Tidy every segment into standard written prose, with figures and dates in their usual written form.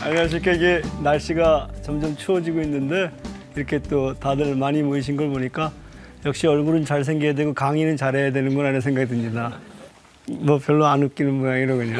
안녕하십니까. 이게 날씨가 점점 추워지고 있는데 이렇게 또 다들 많이 모이신 걸 보니까 역시 얼굴은 잘생겨야 되고 강의는 잘해야 되는구나 하는 생각이 듭니다. 뭐 별로 안 웃기는 모양이로군요.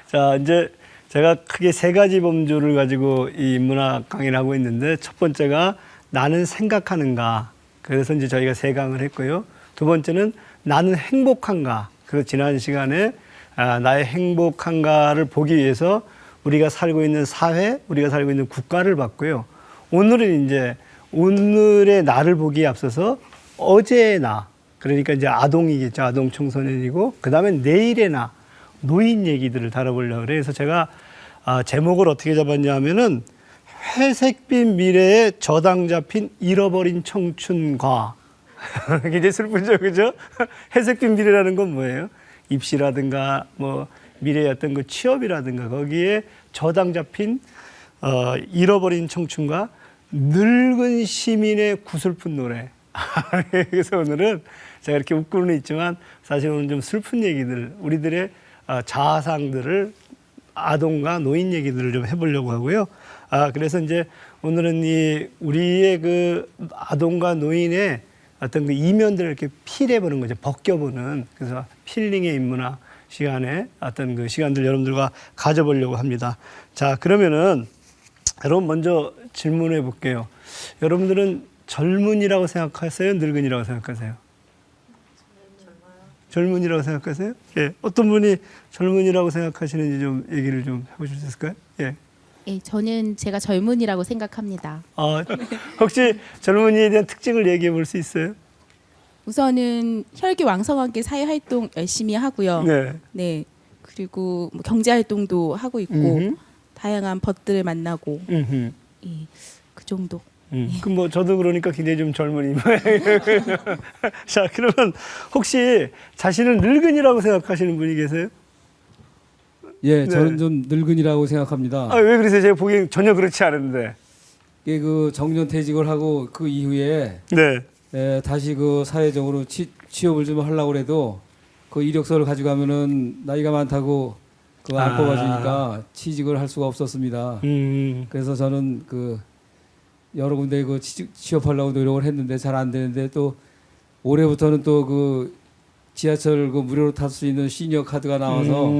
자, 이제 제가 크게 세 가지 범주를 가지고 이 인문학 강의를 하고 있는데 첫 번째가 나는 생각하는가. 그래서 이제 저희가 세 강을 했고요. 두 번째는 나는 행복한가. 그래서 지난 시간에 나의 행복한가를 보기 위해서 우리가 살고 있는 사회, 우리가 살고 있는 국가를 봤고요. 오늘은 이제 오늘의 나를 보기에 앞서서 어제의 나, 그러니까 이제 아동이겠죠. 아동 청소년이고, 그 다음에 내일의 나, 노인 얘기들을 다뤄보려고 그래요. 그래서 제가 제목을 어떻게 잡았냐 하면은 회색빛 미래에 저당 잡힌 잃어버린 청춘과 굉장히 슬프죠, 그죠? 회색빛 미래라는 건 뭐예요? 입시라든가 뭐 미래의 어떤 그 취업이라든가 거기에 저당 잡힌 잃어버린 청춘과 늙은 시민의 구슬픈 노래. 그래서 오늘은 제가 이렇게 웃고는 있지만 사실 오늘 좀 슬픈 얘기들, 우리들의 자아상들을 아동과 노인 얘기들을 좀 해보려고 하고요. 그래서 이제 오늘은 이 우리의 그 아동과 노인의 어떤 그 이면들을 이렇게 필해보는 거죠. 벗겨보는. 그래서 필링의 인문학 시간에 어떤 그 시간들 여러분들과 가져보려고 합니다. 자, 그러면은 여러분 먼저 질문해 볼게요. 여러분들은 젊은이라고 생각하세요? 늙은이라고 생각하세요? 젊은이라고 생각하세요? 예. 어떤 분이 젊은이라고 생각하시는지 좀 얘기를 좀 해보실 수 있을까요? 예. 예, 저는 제가 젊은이라고 생각합니다. 혹시 젊은이에 대한 특징을 얘기해 볼 수 있어요? 우선은 혈기왕성하게 사회활동 열심히 하고요. 네. 네. 그리고 뭐 경제활동도 하고 있고 다양한 벗들을 만나고 예, 그 정도. 그럼 뭐 저도 그러니까 굉장히 좀 젊은이 모양이에요. 자, 그러면 혹시 자신을 늙은이라고 생각하시는 분이 계세요? 예, 네. 저는 좀 늙은이라고 생각합니다. 왜 그러세요? 제가 보기엔 전혀 그렇지 않은데. 이게 그 정년퇴직을 하고 그 이후에 네. 다시 그 사회적으로 취업을 좀 하려고 해도 그 이력서를 가져가면은 나이가 많다고 그 안 뽑아주니까 취직을 할 수가 없었습니다. 그래서 저는 그 여러 군데 그 취업하려고 노력을 했는데 잘 안 되는데 또 올해부터는 또 그 지하철 그 무료로 탈 수 있는 시니어 카드가 나와서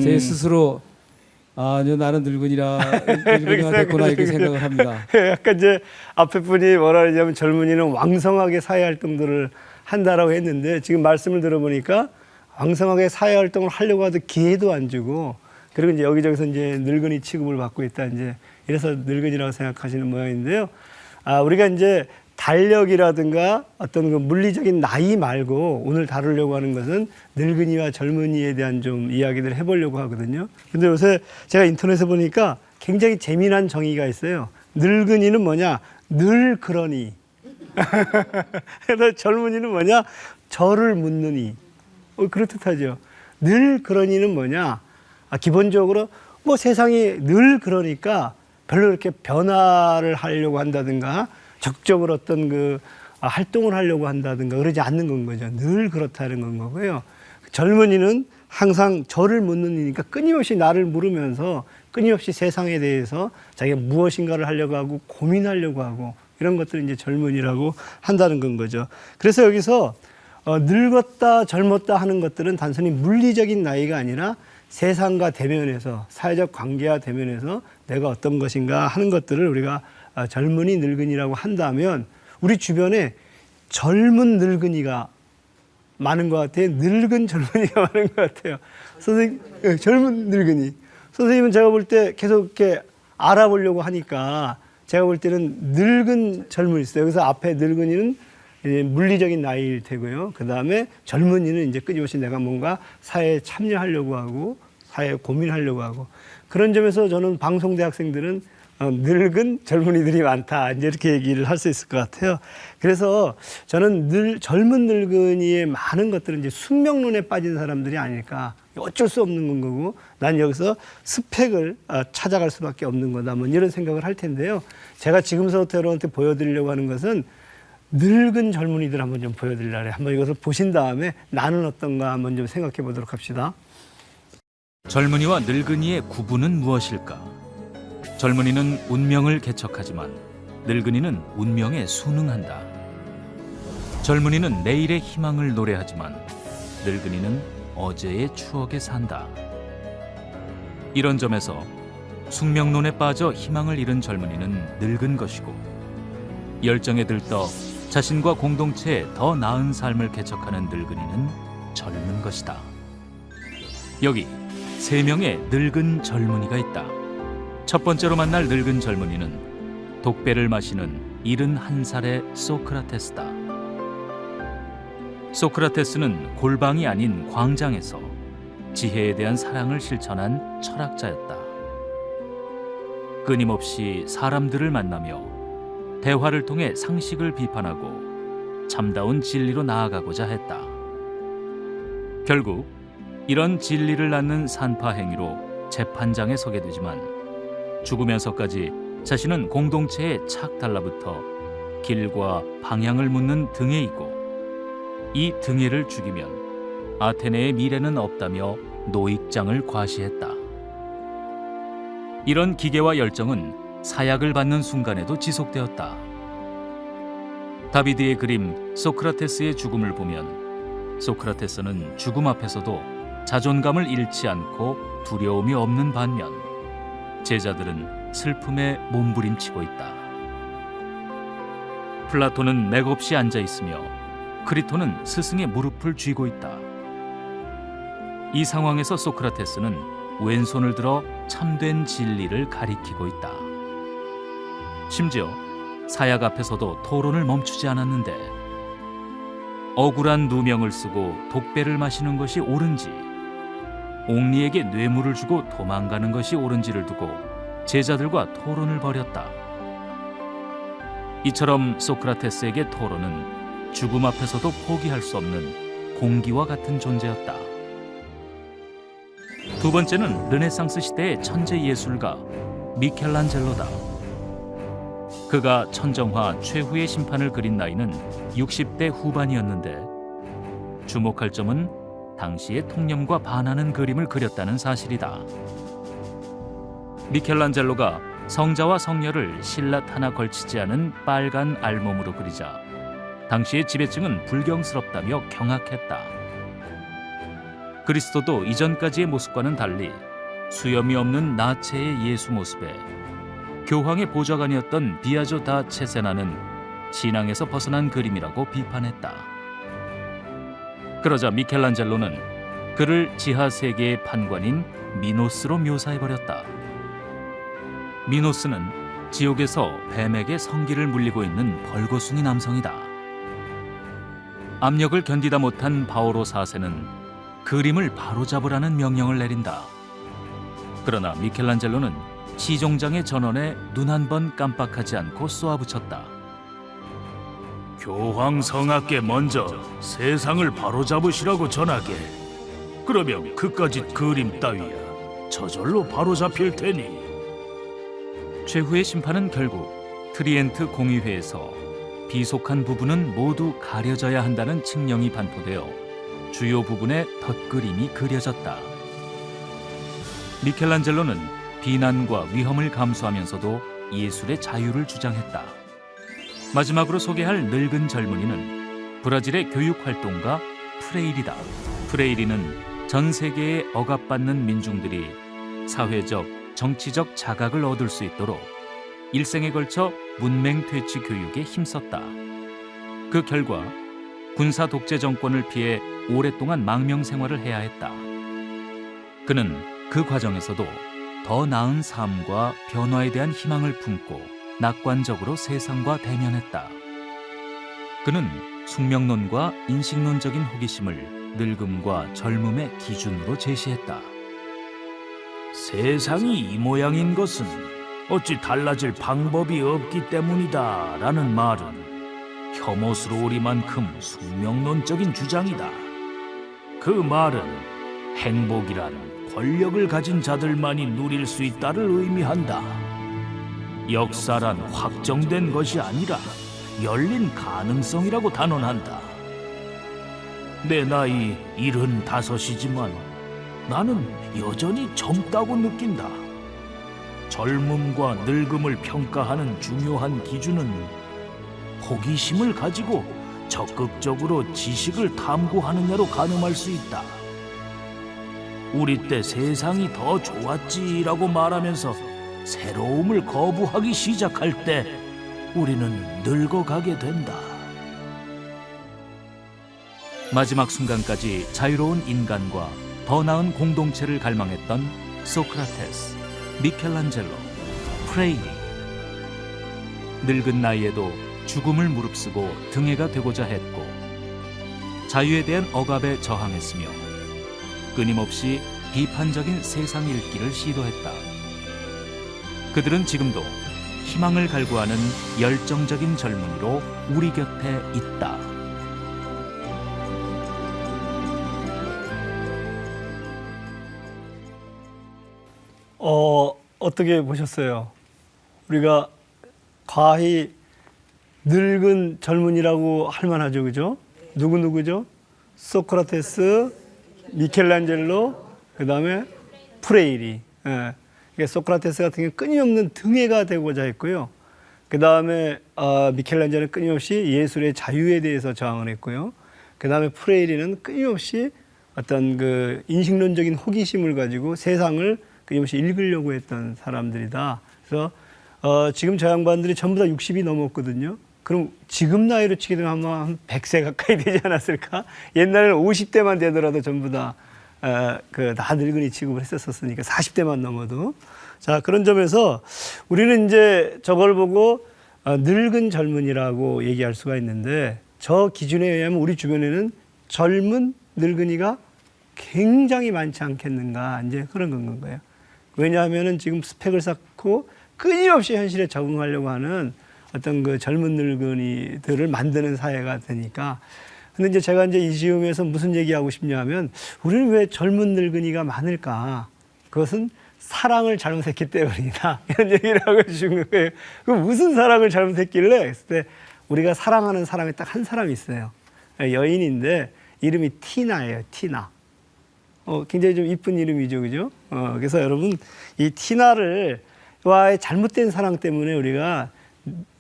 제 스스로 이제 나는 늙은이가 됐구나 이렇게 생각을 합니다. 약간 이제 앞에 분이 뭐라 그러냐면 젊은이는 왕성하게 사회활동들을 한다라고 했는데 지금 말씀을 들어보니까 왕성하게 사회활동을 하려고 하도 기회도 안 주고 그리고 이제 여기저기서 이제 늙은이 취급을 받고 있다 이제 이래서 늙은이라고 생각하시는 모양인데요. 우리가 이제 달력이라든가 어떤 그 물리적인 나이 말고 오늘 다루려고 하는 것은 늙은이와 젊은이에 대한 좀 이야기를 해보려고 하거든요. 근데 요새 제가 인터넷에 보니까 굉장히 재미난 정의가 있어요. 늙은이는 뭐냐? 늘 그러니. 그래서 젊은이는 뭐냐? 저를 묻느니. 그렇듯하죠. 늘 그러니는 뭐냐? 기본적으로 뭐 세상이 늘 그러니까 별로 이렇게 변화를 하려고 한다든가 적극적으로 어떤 그 활동을 하려고 한다든가 그러지 않는 건 거죠. 늘 그렇다는 건 거고요. 젊은이는 항상 저를 묻는 이니까 끊임없이 나를 물으면서 끊임없이 세상에 대해서 자기가 무엇인가를 하려고 하고 고민하려고 하고 이런 것들을 이제 젊은이라고 한다는 건 거죠. 그래서 여기서 늙었다 젊었다 하는 것들은 단순히 물리적인 나이가 아니라 세상과 대면해서 사회적 관계와 대면해서 내가 어떤 것인가 하는 것들을 우리가 젊은이 늙은이라고 한다면 우리 주변에 젊은 늙은이가 많은 것 같아요. 늙은 젊은이가 많은 것 같아요. 선생님, 젊은 늙은이. 선생님은 제가 볼 때 계속 이렇게 알아보려고 하니까 제가 볼 때는 늙은 젊은이 있어요. 여기서 앞에 늙은이는 이제 물리적인 나이일 테고요. 그 다음에 젊은이는 이제 끊임없이 내가 뭔가 사회에 참여하려고 하고 사회에 고민하려고 하고 그런 점에서 저는 방송대학생들은 늙은 젊은이들이 많다. 이제 이렇게 얘기를 할 수 있을 것 같아요. 그래서 저는 젊은 늙은이의 많은 것들은 이제 숙명론에 빠진 사람들이 아닐까. 어쩔 수 없는 건 거고 난 여기서 스펙을 찾아갈 수밖에 없는 거다. 뭐 이런 생각을 할 텐데요. 제가 지금서부터 여러분한테 보여드리려고 하는 것은 늙은 젊은이들 한번 좀 보여드리려고 해요. 한번 이것을 보신 다음에 나는 어떤가 한번 좀 생각해 보도록 합시다. 젊은이와 늙은이의 구분은 무엇일까? 젊은이는 운명을 개척하지만 늙은이는 운명에 순응한다. 젊은이는 내일의 희망을 노래하지만 늙은이는 어제의 추억에 산다. 이런 점에서 숙명론에 빠져 희망을 잃은 젊은이는 늙은 것이고, 열정에 들떠 자신과 공동체에 더 나은 삶을 개척하는 늙은이는 젊은 것이다. 여기 3명의 늙은 젊은이가 있다. 첫 번째로 만날 늙은 젊은이는 독배를 마시는 71살의 소크라테스다. 소크라테스는 골방이 아닌 광장에서 지혜에 대한 사랑을 실천한 철학자였다. 끊임없이 사람들을 만나며 대화를 통해 상식을 비판하고 참다운 진리로 나아가고자 했다. 결국 이런 진리를 낳는 산파 행위로 재판장에 서게 되지만 죽으면서까지 자신은 공동체에 착 달라붙어 길과 방향을 묻는 등해이고, 이 등해를 죽이면 아테네의 미래는 없다며 노익장을 과시했다. 이런 기계와 열정은 사약을 받는 순간에도 지속되었다. 다비드의 그림 소크라테스의 죽음을 보면 소크라테스는 죽음 앞에서도 자존감을 잃지 않고 두려움이 없는 반면 제자들은 슬픔에 몸부림치고 있다. 플라톤은 맥없이 앉아 있으며 크리토는 스승의 무릎을 쥐고 있다. 이 상황에서 소크라테스는 왼손을 들어 참된 진리를 가리키고 있다. 심지어 사약 앞에서도 토론을 멈추지 않았는데, 억울한 누명을 쓰고 독배를 마시는 것이 옳은지, 옥리에게 뇌물을 주고 도망가는 것이 옳은지를 두고 제자들과 토론을 벌였다. 이처럼 소크라테스에게 토론은 죽음 앞에서도 포기할 수 없는 공기와 같은 존재였다. 두 번째는 르네상스 시대의 천재 예술가 미켈란젤로다. 그가 천정화 최후의 심판을 그린 나이는 60대 후반이었는데, 주목할 점은 당시의 통념과 반하는 그림을 그렸다는 사실이다. 미켈란젤로가 성자와 성녀를 실랏 하나 걸치지 않은 빨간 알몸으로 그리자 당시의 지배층은 불경스럽다며 경악했다. 그리스도도 이전까지의 모습과는 달리 수염이 없는 나체의 예수 모습에 교황의 보좌관이었던 비아조 다 체세나는 신앙에서 벗어난 그림이라고 비판했다. 그러자 미켈란젤로는 그를 지하 세계의 판관인 미노스로 묘사해버렸다. 미노스는 지옥에서 뱀에게 성기를 물리고 있는 벌거숭이 남성이다. 압력을 견디다 못한 바오로 4세는 그림을 바로잡으라는 명령을 내린다. 그러나 미켈란젤로는 시종장의 전원에 눈 한 번 깜빡하지 않고 쏘아붙였다. 교황 성악께 먼저 세상을 바로잡으시라고 전하게. 그러면 그까짓 그림 따위야 저절로 바로잡힐 테니. 최후의 심판은 결국 트리엔트 공의회에서 비속한 부분은 모두 가려져야 한다는 칙령이 반포되어 주요 부분의 덧그림이 그려졌다. 미켈란젤로는 비난과 위험을 감수하면서도 예술의 자유를 주장했다. 마지막으로 소개할 늙은 젊은이는 브라질의 교육활동가 프레이리다. 프레이리는 전 세계에 억압받는 민중들이 사회적, 정치적 자각을 얻을 수 있도록 일생에 걸쳐 문맹 퇴치 교육에 힘썼다. 그 결과 군사 독재 정권을 피해 오랫동안 망명 생활을 해야 했다. 그는 그 과정에서도 더 나은 삶과 변화에 대한 희망을 품고 낙관적으로 세상과 대면했다. 그는 숙명론과 인식론적인 호기심을 늙음과 젊음의 기준으로 제시했다. 세상이 이 모양인 것은 어찌 달라질 방법이 없기 때문이다 라는 말은 혐오스러우리만큼 숙명론적인 주장이다. 그 말은 행복이란 권력을 가진 자들만이 누릴 수 있다를 의미한다. 역사란 확정된 것이 아니라 열린 가능성이라고 단언한다. 내 나이 75이지만 나는 여전히 젊다고 느낀다. 젊음과 늙음을 평가하는 중요한 기준은 호기심을 가지고 적극적으로 지식을 탐구하느냐로 가늠할 수 있다. 우리 때 세상이 더 좋았지라고 말하면서 새로움을 거부하기 시작할 때 우리는 늙어가게 된다. 마지막 순간까지 자유로운 인간과 더 나은 공동체를 갈망했던 소크라테스, 미켈란젤로, 프레이리. 늙은 나이에도 죽음을 무릅쓰고 등해가 되고자 했고 자유에 대한 억압에 저항했으며 끊임없이 비판적인 세상 읽기를 시도했다. 그들은 지금도 희망을 갈구하는 열정적인 젊은이로 우리 곁에 있다. 어떻게 보셨어요? 우리가 과히 늙은 젊은이라고 할 만하죠, 그죠? 누구죠? 소크라테스, 미켈란젤로, 그 다음에 프레이리. 예. 소크라테스 같은 경우는 끊임없는 등해가 되고자 했고요. 그 다음에 미켈란젤로는 끊임없이 예술의 자유에 대해서 저항을 했고요. 그 다음에 프레이리는 끊임없이 어떤 그 인식론적인 호기심을 가지고 세상을 끊임없이 읽으려고 했던 사람들이다. 그래서 지금 저 양반들이 전부 다 60이 넘었거든요. 그럼 지금 나이로 치게 되면 아마 한 100세 가까이 되지 않았을까? 옛날에는 50대만 되더라도 전부 다 늙은이 취급을 했었으니까 40대만 넘어도. 자, 그런 점에서 우리는 이제 저걸 보고 늙은 젊은이라고 얘기할 수가 있는데 저 기준에 의하면 우리 주변에는 젊은 늙은이가 굉장히 많지 않겠는가, 이제 그런 건 거예요. 왜냐하면은 지금 스펙을 쌓고 끊임없이 현실에 적응하려고 하는 어떤 그 젊은 늙은이들을 만드는 사회가 되니까. 근데 이제 제가 이제 이 즈음에서 무슨 얘기하고 싶냐 하면 우리는 왜 젊은 늙은이가 많을까? 그것은 사랑을 잘못했기 때문이다. 이런 얘기를 하고 싶은 거예요. 그럼 무슨 사랑을 잘못했길래? 그랬을 때 우리가 사랑하는 사람이 딱 한 사람이 있어요. 여인인데 이름이 티나예요. 티나. 굉장히 좀 이쁜 이름이죠, 그죠? 그래서 여러분, 이 티나와의 잘못된 사랑 때문에 우리가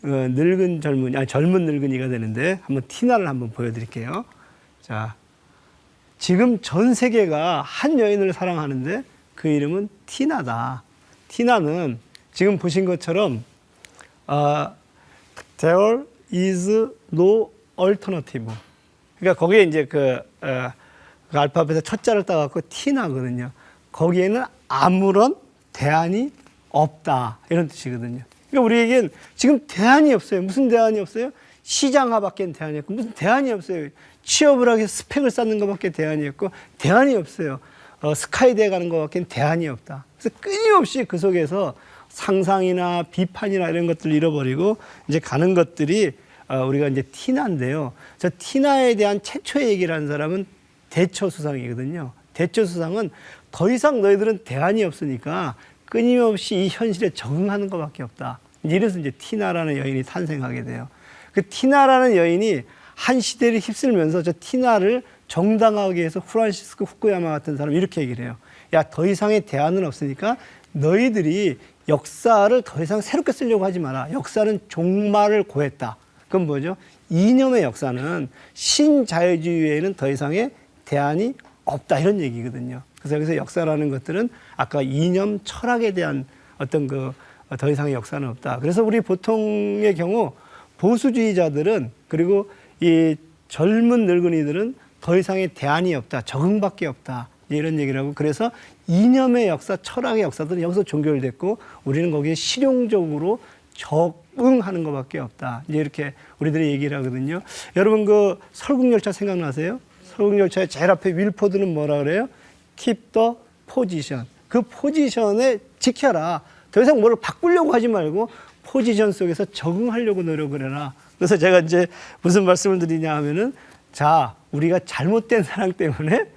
젊은 늙은이가 되는데, 한번 티나를 한번 보여드릴게요. 자, 지금 전 세계가 한 여인을 사랑하는데 그 이름은 티나다. 티나는 지금 보신 것처럼, there is no alternative. 그러니까 거기에 이제 그 알파벳의 첫 자를 따갖고 티나거든요. 거기에는 아무런 대안이 없다, 이런 뜻이거든요. 그러니까 우리에겐 지금 대안이 없어요. 무슨 대안이 없어요? 시장화밖에 대안이 없고, 무슨 대안이 없어요. 취업을 하기 위해서 스펙을 쌓는 것밖에 대안이 없고, 대안이 없어요. 스카이대에 가는 것밖에 대안이 없다. 그래서 끊임없이 그 속에서 상상이나 비판이나 이런 것들을 잃어버리고 이제 가는 것들이 우리가 이제 티나인데요. 저 티나에 대한 최초의 얘기를 한 사람은 대처수상이거든요. 대처수상은 더 이상 너희들은 대안이 없으니까 끊임없이 이 현실에 적응하는 것밖에 없다. 이래서 이제 티나라는 여인이 탄생하게 돼요. 그 티나라는 여인이 한 시대를 휩쓸면서 저 티나를 정당하게 해서 프란시스코 후쿠야마 같은 사람이 이렇게 얘기를 해요. 야, 더 이상의 대안은 없으니까 너희들이 역사를 더 이상 새롭게 쓰려고 하지 마라. 역사는 종말을 고했다. 그건 뭐죠? 이념의 역사는 신자유주의 외에는 더 이상의 대안이 없다, 이런 얘기거든요. 그래서 여기서 역사라는 것들은 아까 이념, 철학에 대한 어떤 더 이상의 역사는 없다. 그래서 우리 보통의 경우 보수주의자들은, 그리고 이 젊은 늙은이들은 더 이상의 대안이 없다, 적응밖에 없다, 이런 얘기를 하고, 그래서 이념의 역사, 철학의 역사들은 여기서 종결됐고 우리는 거기에 실용적으로 적응하는 것밖에 없다, 이제 이렇게 우리들이 얘기를 하거든요. 여러분 그 설국열차 생각나세요? 설국열차의 제일 앞에 윌포드는 뭐라 그래요? Keep the position. 그 포지션에 지켜라. 더 이상 뭐를 바꾸려고 하지 말고 포지션 속에서 적응하려고 노력을 해라. 그래서 제가 이제 무슨 말씀을 드리냐 하면은, 자, 우리가 잘못된 사랑 때문에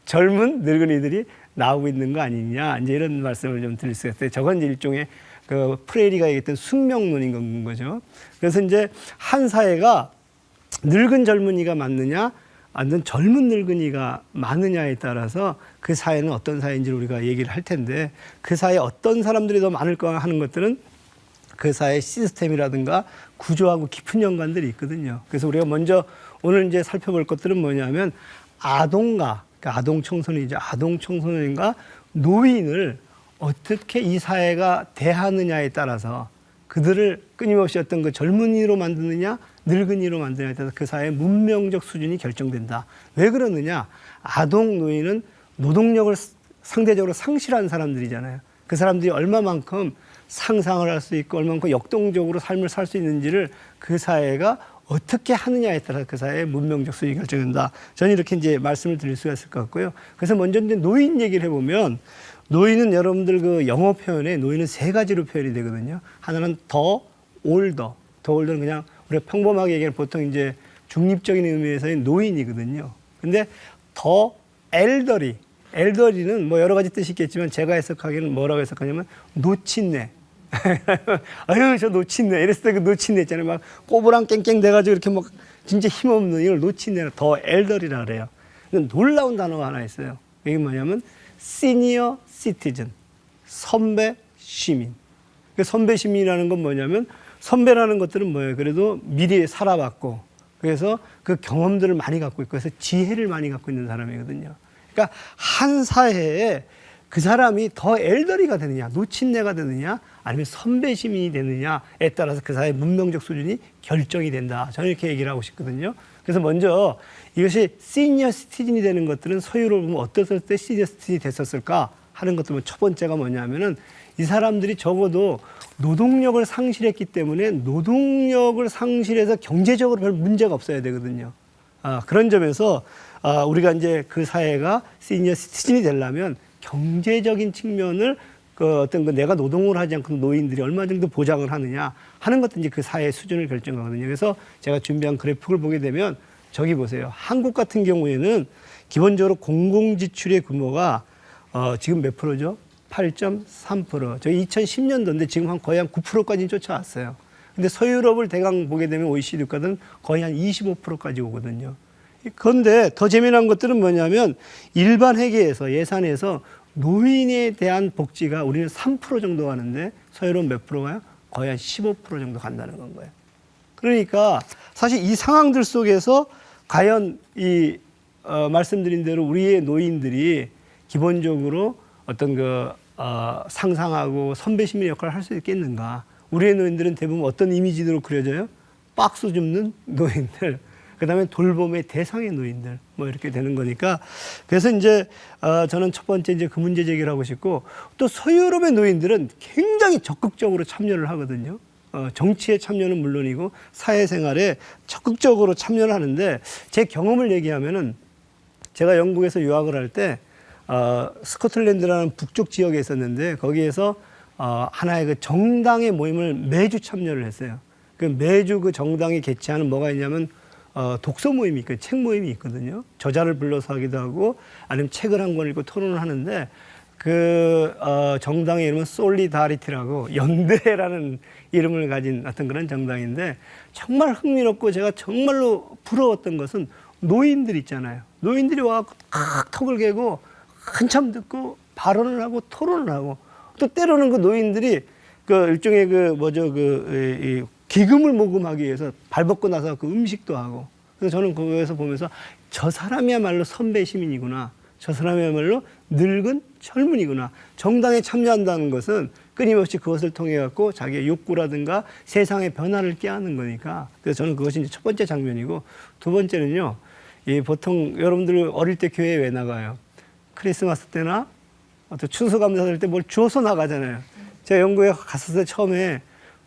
젊은 늙은이들이 나오고 있는 거 아니냐, 이제 이런 말씀을 좀 드릴 수 있어요. 저건 이제 일종의 그 프레이리가 얘기했던 숙명론인 거죠. 그래서 이제 한 사회가 늙은 젊은이가 맞느냐, 완전 젊은 늙은이가 많으냐에 따라서 그 사회는 어떤 사회인지를 우리가 얘기를 할 텐데 그 사회에 어떤 사람들이 더 많을까 하는 것들은 그 사회의 시스템이라든가 구조하고 깊은 연관들이 있거든요. 그래서 우리가 먼저 오늘 이제 살펴볼 것들은 뭐냐면 아동과 그러니까 아동 청소년이죠. 아동 청소년과 노인을 어떻게 이 사회가 대하느냐에 따라서 그들을 끊임없이 어떤 그 젊은이로 만드느냐 늙은이로 만드느냐에 따라서 그 사회의 문명적 수준이 결정된다. 왜 그러느냐? 아동 노인은 노동력을 상대적으로 상실한 사람들이잖아요. 그 사람들이 얼마만큼 상상을 할 수 있고 얼마만큼 역동적으로 삶을 살 수 있는지를 그 사회가 어떻게 하느냐에 따라 그 사회의 문명적 수준이 결정된다. 저는 이렇게 이제 말씀을 드릴 수가 있을 것 같고요. 그래서 먼저 이제 노인 얘기를 해보면 노인은 여러분들 그 영어 표현에 노인은 세 가지로 표현이 되거든요. 하나는 더 올더는 그냥 우리가 평범하게 얘기하는 보통 이제 중립적인 의미에서의 노인이거든요. 근데 더 엘더리는 뭐 여러 가지 뜻이 있겠지만 제가 해석하기에는 뭐라고 해석하냐면 노친네. 아유 저 노친네 이랬을 때 그 노친네 있잖아요. 막 꼬부랑 깽깽 돼가지고 이렇게 막 진짜 힘없는 이걸 노친네라 더 엘더리라 그래요. 근데 놀라운 단어가 하나 있어요. 이게 뭐냐면 시니어 시티즌 선배 시민. 선배 시민이라는 건 뭐냐면 선배라는 것들은 뭐예요? 그래도 미리에 살아봤고 그래서 그 경험들을 많이 갖고 있고 그래서 지혜를 많이 갖고 있는 사람이거든요. 그러니까 한 사회에 그 사람이 더 엘더리가 되느냐, 노친네가 되느냐, 아니면 선배 시민이 되느냐에 따라서 그 사회의 문명적 수준이 결정이 된다. 저는 이렇게 얘기를 하고 싶거든요. 그래서 먼저 이것이 시니어 시티즌이 되는 것들은 서유를 보면 어떻을 때 시니어 시티즌이 됐었을까 하는 것들은 첫 번째가 뭐냐면은 이 사람들이 적어도 노동력을 상실했기 때문에 노동력을 상실해서 경제적으로 별 문제가 없어야 되거든요. 그런 점에서 우리가 이제 그 사회가 시니어 시티즌이 되려면 경제적인 측면을 그 어떤 그 내가 노동을 하지 않고 노인들이 얼마 정도 보장을 하느냐 하는 것도 이제 그 사회의 수준을 결정하거든요. 그래서 제가 준비한 그래프를 보게 되면 저기 보세요. 한국 같은 경우에는 기본적으로 공공지출의 규모가 지금 몇 프로죠? 8.3%. 저희 2010년도인데 지금 거의 한 9%까지는 쫓아왔어요. 근데 서유럽을 대강 보게 되면 OECD 국가들은 거의 한 25%까지 오거든요. 그런데 더 재미난 것들은 뭐냐면 일반 회계에서 예산에서 노인에 대한 복지가 우리는 3% 정도 가는데 서유럽 몇 프로가요? 거의 한 15% 정도 간다는 건 거예요. 그러니까 사실 이 상황들 속에서 과연 이 말씀드린 대로 우리의 노인들이 기본적으로 어떤 그 상상하고 선배 시민의 역할을 할 수 있겠는가? 우리의 노인들은 대부분 어떤 이미지로 그려져요? 박스 줍는 노인들. 그다음에 돌봄의 대상의 노인들 뭐 이렇게 되는 거니까 그래서 이제 저는 첫 번째 이제 그 문제 제기를 하고 싶고 또 서유럽의 노인들은 굉장히 적극적으로 참여를 하거든요. 정치에 참여는 물론이고 사회생활에 적극적으로 참여를 하는데 제 경험을 얘기하면은 제가 영국에서 유학을 할 때 스코틀랜드라는 북쪽 지역에 있었는데 거기에서 하나의 그 정당의 모임을 매주 참여를 했어요. 그 매주 그 정당이 개최하는 뭐가 있냐면 독서 모임이 있고 책 모임이 있거든요. 저자를 불러서 하기도 하고 아니면 책을 한 권 읽고 토론을 하는데 그 정당의 이름은 솔리다리티라고 연대라는 이름을 가진 어떤 그런 정당인데 정말 흥미롭고 제가 정말로 부러웠던 것은 노인들 있잖아요. 노인들이 와서 턱을 개고 한참 듣고 발언을 하고 토론을 하고 또 때로는 그 노인들이 그 일종의 그 뭐죠 그 기금을 모금하기 위해서 발 벗고 나서 그 음식도 하고 그래서 저는 거기에서 보면서 저 사람이야말로 선배 시민이구나. 저 사람이야말로 늙은 젊은이구나. 정당에 참여한다는 것은 끊임없이 그것을 통해 갖고 자기의 욕구라든가 세상의 변화를 꾀하는 거니까. 그래서 저는 그것이 이제 첫 번째 장면이고 두 번째는요. 보통 여러분들 어릴 때 교회에 왜 나가요? 크리스마스 때나 또 추수감사절 때 뭘 주워서 나가잖아요. 제가 영국에 갔을 때 처음에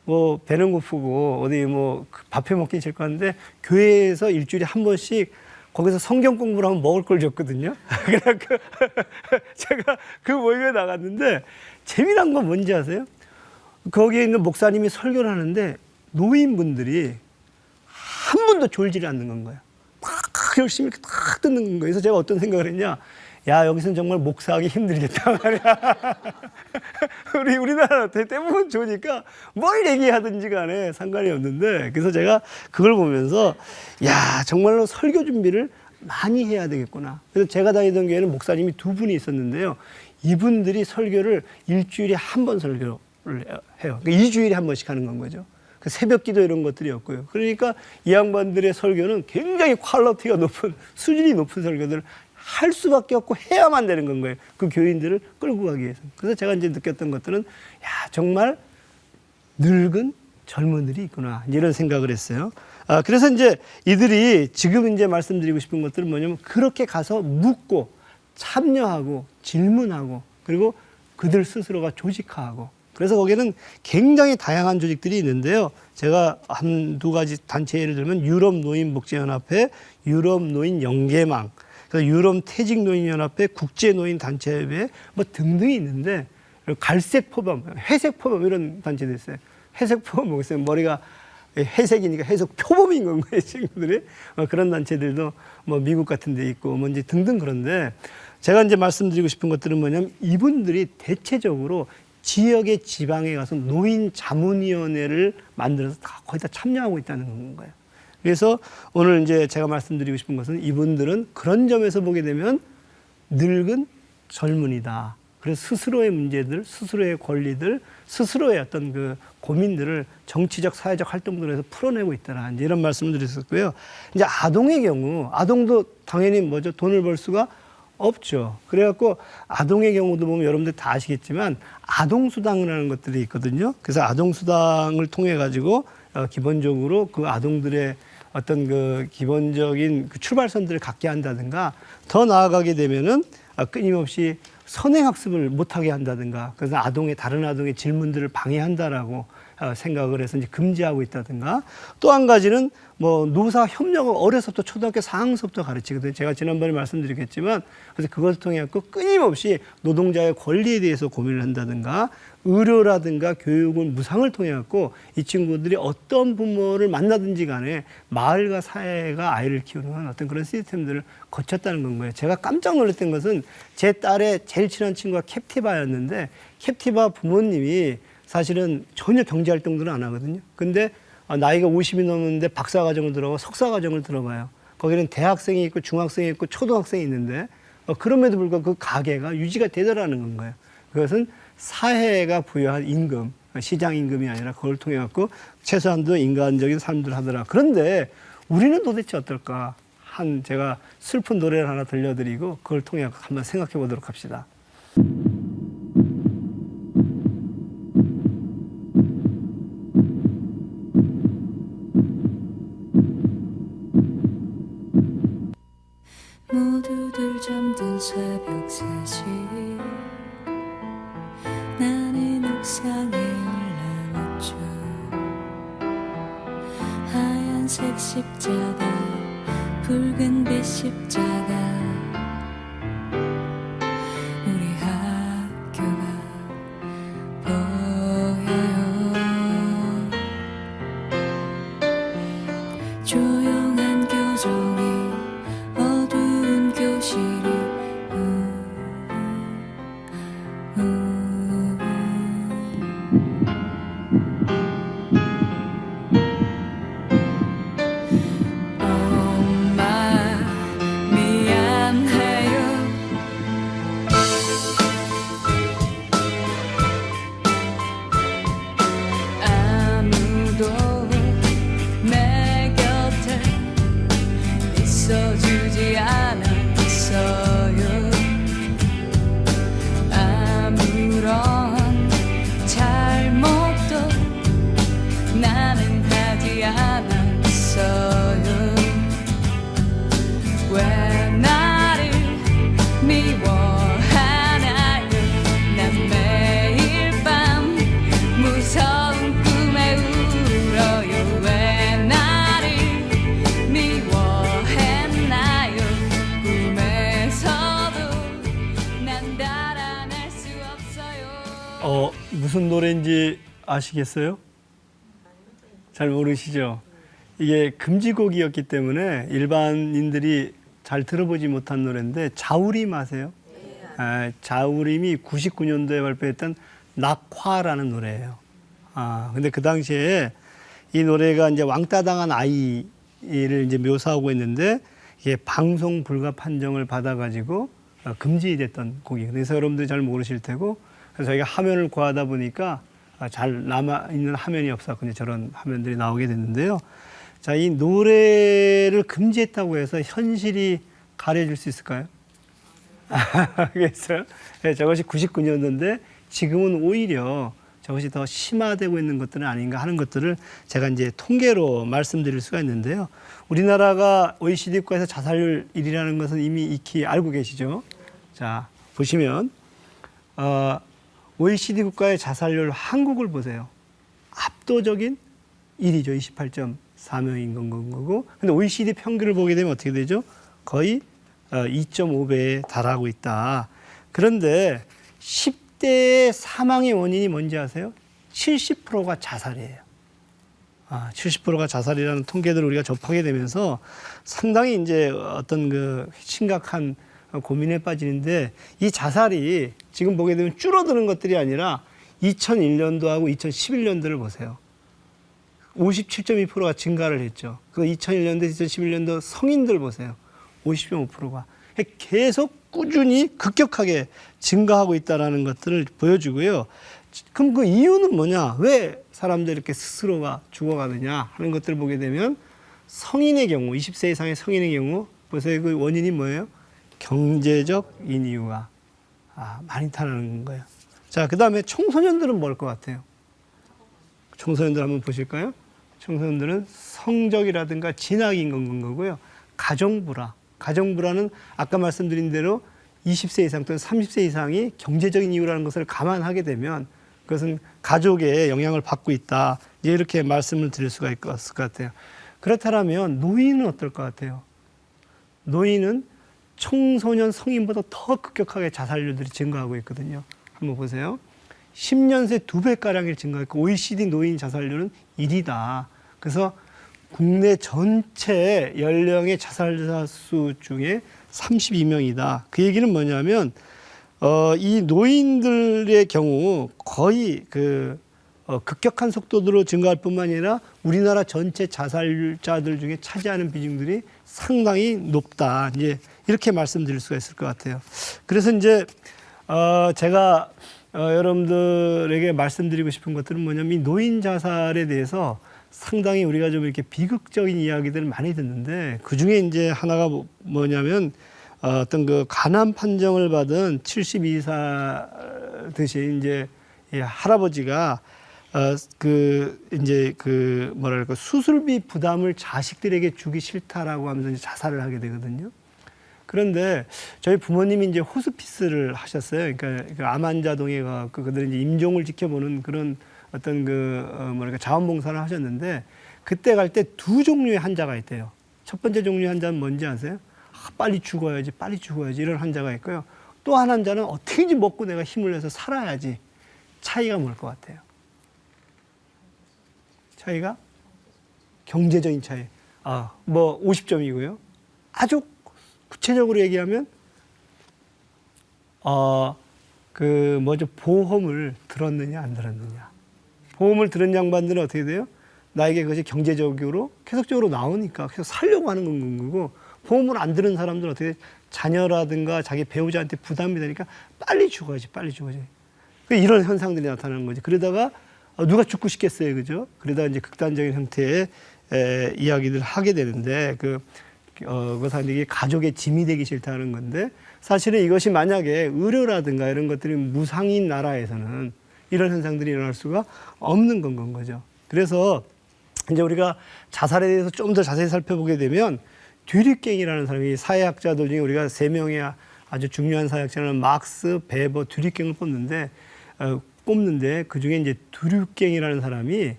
뭐 배는 고프고 어디 뭐 밥해 먹기 싫고 하는데 교회에서 일주일에 한 번씩 거기서 성경 공부를 하면 먹을 걸 줬거든요. 그래서 제가 그 모임에 나갔는데 재미난 건 뭔지 아세요? 거기에 있는 목사님이 설교를 하는데 노인분들이 한 번도 졸지를 않는 거예요. 막 열심히 딱 듣는 거예요. 그래서 제가 어떤 생각을 했냐. 야, 여기서는 정말 목사하기 힘들겠다 말이야. 우리나라 대부분 좋으니까 뭘 얘기하든지 간에 상관이 없는데 그래서 제가 그걸 보면서 야, 정말로 설교 준비를 많이 해야 되겠구나. 그래서 제가 다니던 교회는 목사님이 2분이 있었는데요. 이분들이 설교를 일주일에 한 번 설교를 해요. 그러니까 2주일에 한 번씩 하는 건 거죠. 그 새벽 기도 이런 것들이었고요. 그러니까 이 양반들의 설교는 굉장히 퀄리티가 높은, 수준이 높은 설교들을 할 수밖에 없고 해야만 되는 건 거예요. 그 교인들을 끌고 가기 위해서. 그래서 제가 이제 느꼈던 것들은, 야, 정말 늙은 젊은들이 있구나. 이런 생각을 했어요. 그래서 이제 이들이 지금 이제 말씀드리고 싶은 것들은 뭐냐면, 그렇게 가서 묻고 참여하고 질문하고 그리고 그들 스스로가 조직화하고, 그래서 거기는 굉장히 다양한 조직들이 있는데요. 제가 한두 가지 단체 예를 들면 유럽 노인 복지연합회, 유럽 노인 연계망, 그래서 유럽 퇴직 노인 연합회, 국제 노인 단체협회 뭐 등등이 있는데, 갈색 포범, 회색 포범 이런 단체도 있어요. 회색 포범 뭐겠어요? 머리가 회색이니까 회색 표범인 건 거예요, 친구들이. 그런 단체들도 뭐 미국 같은 데 있고 뭔지 등등. 그런데 제가 이제 말씀드리고 싶은 것들은 뭐냐면, 이분들이 대체적으로 지역의 지방에 가서 노인 자문위원회를 만들어서 거의 다 참여하고 있다는 거예요. 그래서 오늘 이제 제가 말씀드리고 싶은 것은, 이분들은 그런 점에서 보게 되면 늙은 젊은이다. 그래서 스스로의 문제들, 스스로의 권리들, 스스로의 어떤 그 고민들을 정치적, 사회적 활동들을 해서 풀어내고 있다라, 이제 이런 말씀을 드렸었고요. 이제 아동의 경우, 아동도 당연히 뭐죠? 돈을 벌 수가 없죠. 그래갖고 아동의 경우도 보면 여러분들 다 아시겠지만 아동수당을 하는 것들이 있거든요. 그래서 아동수당을 통해 가지고 기본적으로 그 아동들의 어떤 그 기본적인 그 출발선들을 갖게 한다든가, 더 나아가게 되면은 끊임없이 선행학습을 못하게 한다든가, 그래서 다른 아동의 질문들을 방해한다라고 생각을 해서 이제 금지하고 있다든가, 또 한 가지는 뭐 노사 협력을 어려서부터 초등학교 4학년서부터 가르치거든요. 제가 지난번에 말씀드렸겠지만, 그래서 그것을 통해 갖고 끊임없이 노동자의 권리에 대해서 고민을 한다든가, 의료라든가 교육을 무상을 통해 갖고 이 친구들이 어떤 부모를 만나든지 간에 마을과 사회가 아이를 키우는 어떤 그런 시스템들을 거쳤다는 건 거예요. 제가 깜짝 놀랐던 것은, 제 딸의 제일 친한 친구가 캡티바였는데, 캡티바 부모님이 사실은 전혀 경제활동들은 안 하거든요. 근데 나이가 50이 넘었는데 박사과정을 들어가고 석사과정을 들어가요. 거기는 대학생이 있고 중학생이 있고 초등학생이 있는데, 그럼에도 불구하고 그 가게가 유지가 되더라는 건 거예요. 그것은 사회가 부여한 임금, 시장 임금이 아니라 그걸 통해 갖고 최소한도 인간적인 삶들을 하더라. 그런데 우리는 도대체 어떨까? 제가 슬픈 노래를 하나 들려드리고 그걸 통해 갖고 한번 생각해 보도록 합시다. 모두들 잠든 새벽 3시 나는 옥상에 올라왔죠. 하얀색 십자가, 붉은빛 십자가, 우리 학교가 보여요. 조용한 교정이, 어두운 교실이, 엄마 미안해요. 아무도 내 곁에 있어주지 않았어요. 아무런 잘못도 나는 하지 않았어요. 왜 나를 미워하나요? 난 매일 밤 무서운 꿈에 울어요. 왜 나를 미워했나요? 꿈에서도 난 달아날 수 없어요. 무슨 노래인지 아시겠어요? 잘 모르시죠? 이게 금지곡이었기 때문에 일반인들이 잘 들어보지 못한 노래인데, 자우림 아세요? 자우림이 99년도에 발표했던 낙화라는 노래예요. 근데 그 당시에 이 노래가 이제 왕따 당한 아이를 이제 묘사하고 있는데, 이게 방송 불가 판정을 받아가지고 금지됐던 곡이. 그래서 여러분들이 잘 모르실 테고, 그래서 저희가 화면을 구하다 보니까 잘 남아 있는 화면이 없었고 이제 저런 화면들이 나오게 됐는데요. 자, 이 노래를 금지했다고 해서 현실이 가려질 수 있을까요? 알겠어요? 네, 저것이 99년도인데 지금은 오히려 저것이 더 심화되고 있는 것들은 아닌가 하는 것들을 제가 이제 통계로 말씀드릴 수가 있는데요. 우리나라가 OECD 국가에서 자살률 1위라는 것은 이미 익히 알고 계시죠? 자, 보시면 OECD 국가의 자살률 한국을 보세요. 압도적인 1위죠. 28.4명인 건 거고. 근데 OECD 평균을 보게 되면 어떻게 되죠? 거의 2.5배에 달하고 있다. 그런데 10대의 사망의 원인이 뭔지 아세요? 70%가 자살이에요. 70%가 자살이라는 통계들을 우리가 접하게 되면서 상당히 이제 어떤 그 심각한 고민에 빠지는데, 이 자살이 지금 보게 되면 줄어드는 것들이 아니라 2001년도하고 2011년도를 보세요. 57.2%가 증가를 했죠. 그 2001년도, 2011년도 성인들 보세요. 50.5%가 계속 꾸준히 급격하게 증가하고 있다는 것들을 보여주고요. 그럼 그 이유는 뭐냐? 왜 사람들이 이렇게 스스로가 죽어가느냐 하는 것들을 보게 되면, 성인의 경우, 20세 이상의 성인의 경우 보세요. 그 원인이 뭐예요? 경제적인 이유가 많이 타는 거예요. 자, 그 다음에 청소년들은 뭘 것 같아요? 청소년들 한번 보실까요? 청소년들은 성적이라든가 진학인 건 거고요. 가정불화는 아까 말씀드린 대로 20세 이상 또는 30세 이상이 경제적인 이유라는 것을 감안하게 되면 그것은 가족의 영향을 받고 있다. 이렇게 말씀을 드릴 수가 있을 것 같아요. 그렇다면 노인은 어떨 것 같아요? 노인은 청소년, 성인보다 더 급격하게 자살률들이 증가하고 있거든요. 한번 보세요. 10년 새 2배가량이 증가했고 OECD 노인 자살률은 1위다. 그래서 국내 전체 연령의 자살자 수 중에 32명이다. 그 얘기는 뭐냐면 이 노인들의 경우 거의 급격한 속도로 증가할 뿐만 아니라 우리나라 전체 자살자들 중에 차지하는 비중들이 상당히 높다. 이제 이렇게 말씀드릴 수가 있을 것 같아요. 그래서 이제 제가 여러분들에게 말씀드리고 싶은 것들은 뭐냐면, 이 노인 자살에 대해서 상당히 우리가 좀 이렇게 비극적인 이야기들을 많이 듣는데, 그 중에 이제 하나가 뭐냐면 어떤 그 간암 판정을 받은 72살 드신 이제 할아버지가 수술비 부담을 자식들에게 주기 싫다라고 하면서 이제 자살을 하게 되거든요. 그런데 저희 부모님이 이제 호스피스를 하셨어요. 그러니까 암 환자 동에 가서 그들은 이제 임종을 지켜보는 그런 어떤 자원봉사를 하셨는데, 그때 갈 때 두 종류의 환자가 있대요. 첫 번째 종류의 환자는 뭔지 아세요? 빨리 죽어야지 이런 환자가 있고요. 또 한 환자는 어떻게든지 먹고 내가 힘을 내서 살아야지. 차이가 뭘 것 같아요? 차이가 경제적인 차이. 50점이고요. 아주 구체적으로 얘기하면 보험을 들었느냐 안 들었느냐. 보험을 들은 양반들은 어떻게 돼요? 나에게 그것이 경제적으로 계속적으로 나오니까 계속 살려고 하는 건 거고, 보험을 안 들은 사람들은 어떻게 돼요? 자녀라든가 자기 배우자한테 부담이 되니까 빨리 죽어야지. 이런 현상들이 나타나는 거지. 그러다가 누가 죽고 싶겠어요, 그죠? 그러다가 이제 극단적인 형태의 이야기들을 하게 되는데, 그것은 이게 가족의 짐이 되기 싫다는 건데, 사실은 이것이 만약에 의료라든가 이런 것들이 무상인 나라에서는 이런 현상들이 일어날 수가 없는 건 거죠. 그래서 이제 우리가 자살에 대해서 좀 더 자세히 살펴보게 되면, 듀리갱이라는 사람이, 사회학자들 중에 우리가 3명의 아주 중요한 사회학자는 막스, 베버, 듀리갱을 뽑는데 그 중에 이제 듀리갱이라는 사람이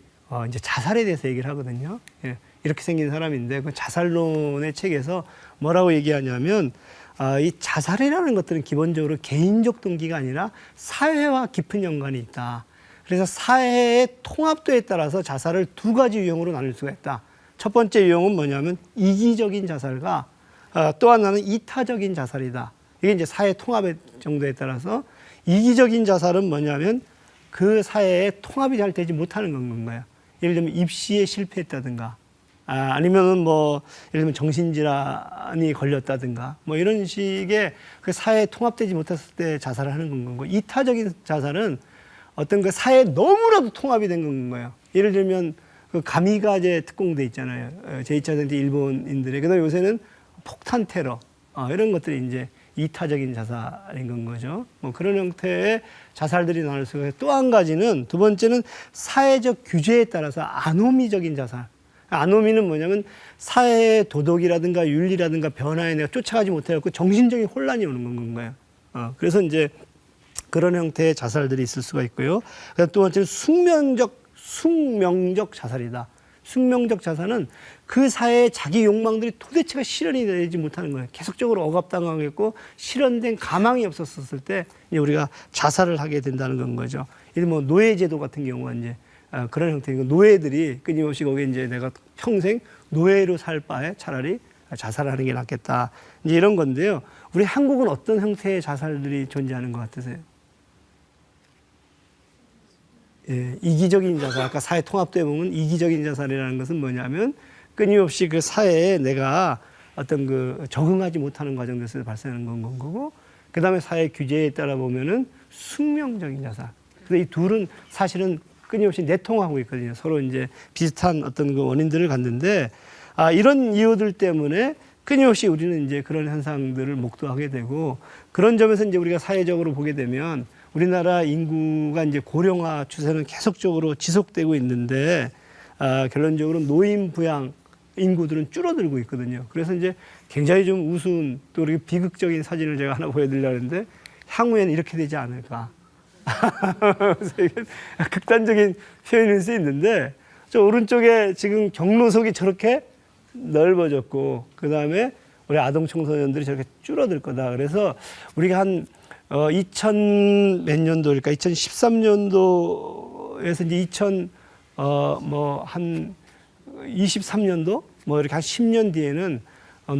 이제 자살에 대해서 얘기를 하거든요. 이렇게 생긴 사람인데, 그 자살론의 책에서 뭐라고 얘기하냐면, 이 자살이라는 것들은 기본적으로 개인적 동기가 아니라 사회와 깊은 연관이 있다. 그래서 사회의 통합도에 따라서 자살을 두 가지 유형으로 나눌 수가 있다. 첫 번째 유형은 뭐냐면 이기적인 자살과 또 하나는 이타적인 자살이다. 이게 이제 사회 통합의 정도에 따라서, 이기적인 자살은 뭐냐면 그 사회에 통합이 잘 되지 못하는 건가요? 예를 들면 입시에 실패했다든가, 아니면은 뭐 예를 들면 정신질환이 걸렸다든가 뭐 이런 식의 그 사회에 통합되지 못했을 때 자살을 하는 건 거고, 이타적인 자살은 어떤 그 사회에 너무나도 통합이 된 건 거예요. 예를 들면 그 가미가제 특공대 있잖아요. 제2차 전쟁 일본인들의. 그다음에 요새는 폭탄 테러 이런 것들이 이제 이타적인 자살인 건 거죠. 뭐 그런 형태의 자살들이 나올 수가 있고, 또 한 가지는 두 번째는 사회적 규제에 따라서 아노미적인 자살. 아노미는 뭐냐면 사회의 도덕이라든가 윤리라든가 변화에 내가 쫓아가지 못해갖고 정신적인 혼란이 오는 건 거예요. 그래서 이제 그런 형태의 자살들이 있을 수가 있고요. 그다음 또 번째는 숙명적 자살이다. 숙명적 자살은 그 사회의 자기 욕망들이 도대체가 실현이 되지 못하는 거예요. 계속적으로 억압당하겠고 실현된 가망이 없었을 때 이제 우리가 자살을 하게 된다는 건 거죠. 예를 뭐 노예제도 같은 경우가 이제 그런 형태이고, 노예들이 끊임없이 거기에 이제 내가 평생 노예로 살 바에 차라리 자살하는 게 낫겠다. 이제 이런 건데요. 우리 한국은 어떤 형태의 자살들이 존재하는 것 같으세요? 예, 이기적인 자살. 아까 사회 통합도에 보면 이기적인 자살이라는 것은 뭐냐면 끊임없이 그 사회에 내가 어떤 그 적응하지 못하는 과정에서 발생하는 건 거고, 그 다음에 사회 규제에 따라 보면은 숙명적인 자살. 그래서 이 둘은 사실은 끊임없이 내통하고 있거든요. 서로 이제 비슷한 어떤 그 원인들을 갖는데, 이런 이유들 때문에 끊임없이 우리는 이제 그런 현상들을 목도하게 되고, 그런 점에서 이제 우리가 사회적으로 보게 되면 우리나라 인구가 이제 고령화 추세는 계속적으로 지속되고 있는데, 결론적으로 노인 부양 인구들은 줄어들고 있거든요. 그래서 이제 굉장히 좀 우스운 또 이렇게 비극적인 사진을 제가 하나 보여드리려고 했는데, 향후에는 이렇게 되지 않을까. 그래서 이게 극단적인 표현일 수 있는데, 저 오른쪽에 지금 경로석이 저렇게 넓어졌고, 그 다음에 우리 아동 청소년들이 저렇게 줄어들 거다. 그래서 우리가 한 2000 몇 년도일까? 2013년도에서 이제 한 23년도 뭐 이렇게 한 10년 뒤에는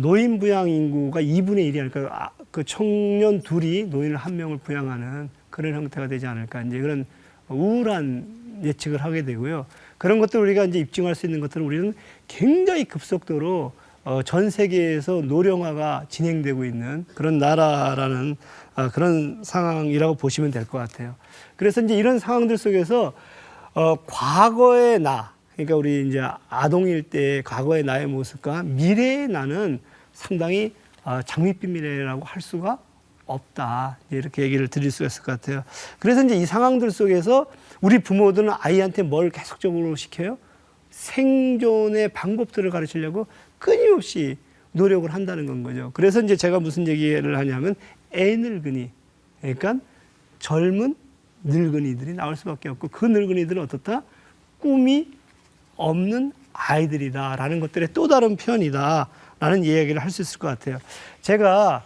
노인 부양 인구가 2분의 1이 아닐까. 그 청년 둘이 노인을 한 명을 부양하는 그런 형태가 되지 않을까. 이제 그런 우울한 예측을 하게 되고요. 그런 것들 우리가 이제 입증할 수 있는 것들은 우리는 굉장히 급속도로 전 세계에서 노령화가 진행되고 있는 그런 나라라는 그런 상황이라고 보시면 될 것 같아요. 그래서 이제 이런 상황들 속에서 과거의 나, 그러니까 우리 이제 아동일 때 과거의 나의 모습과 미래의 나는 상당히 장밋빛 미래라고 할 수가 없다. 이렇게 얘기를 드릴 수가 있을 것 같아요. 그래서 이제 이 상황들 속에서 우리 부모들은 아이한테 뭘 계속적으로 시켜요? 생존의 방법들을 가르치려고 끊임없이 노력을 한다는 건 거죠. 그래서 이제 제가 무슨 얘기를 하냐면 애늙은이, 그러니까 젊은 늙은이들이 나올 수밖에 없고, 그 늙은이들은 어떻다? 꿈이 없는 아이들이다라는 것들의 또 다른 편이다라는 이야기를 할 수 있을 것 같아요. 제가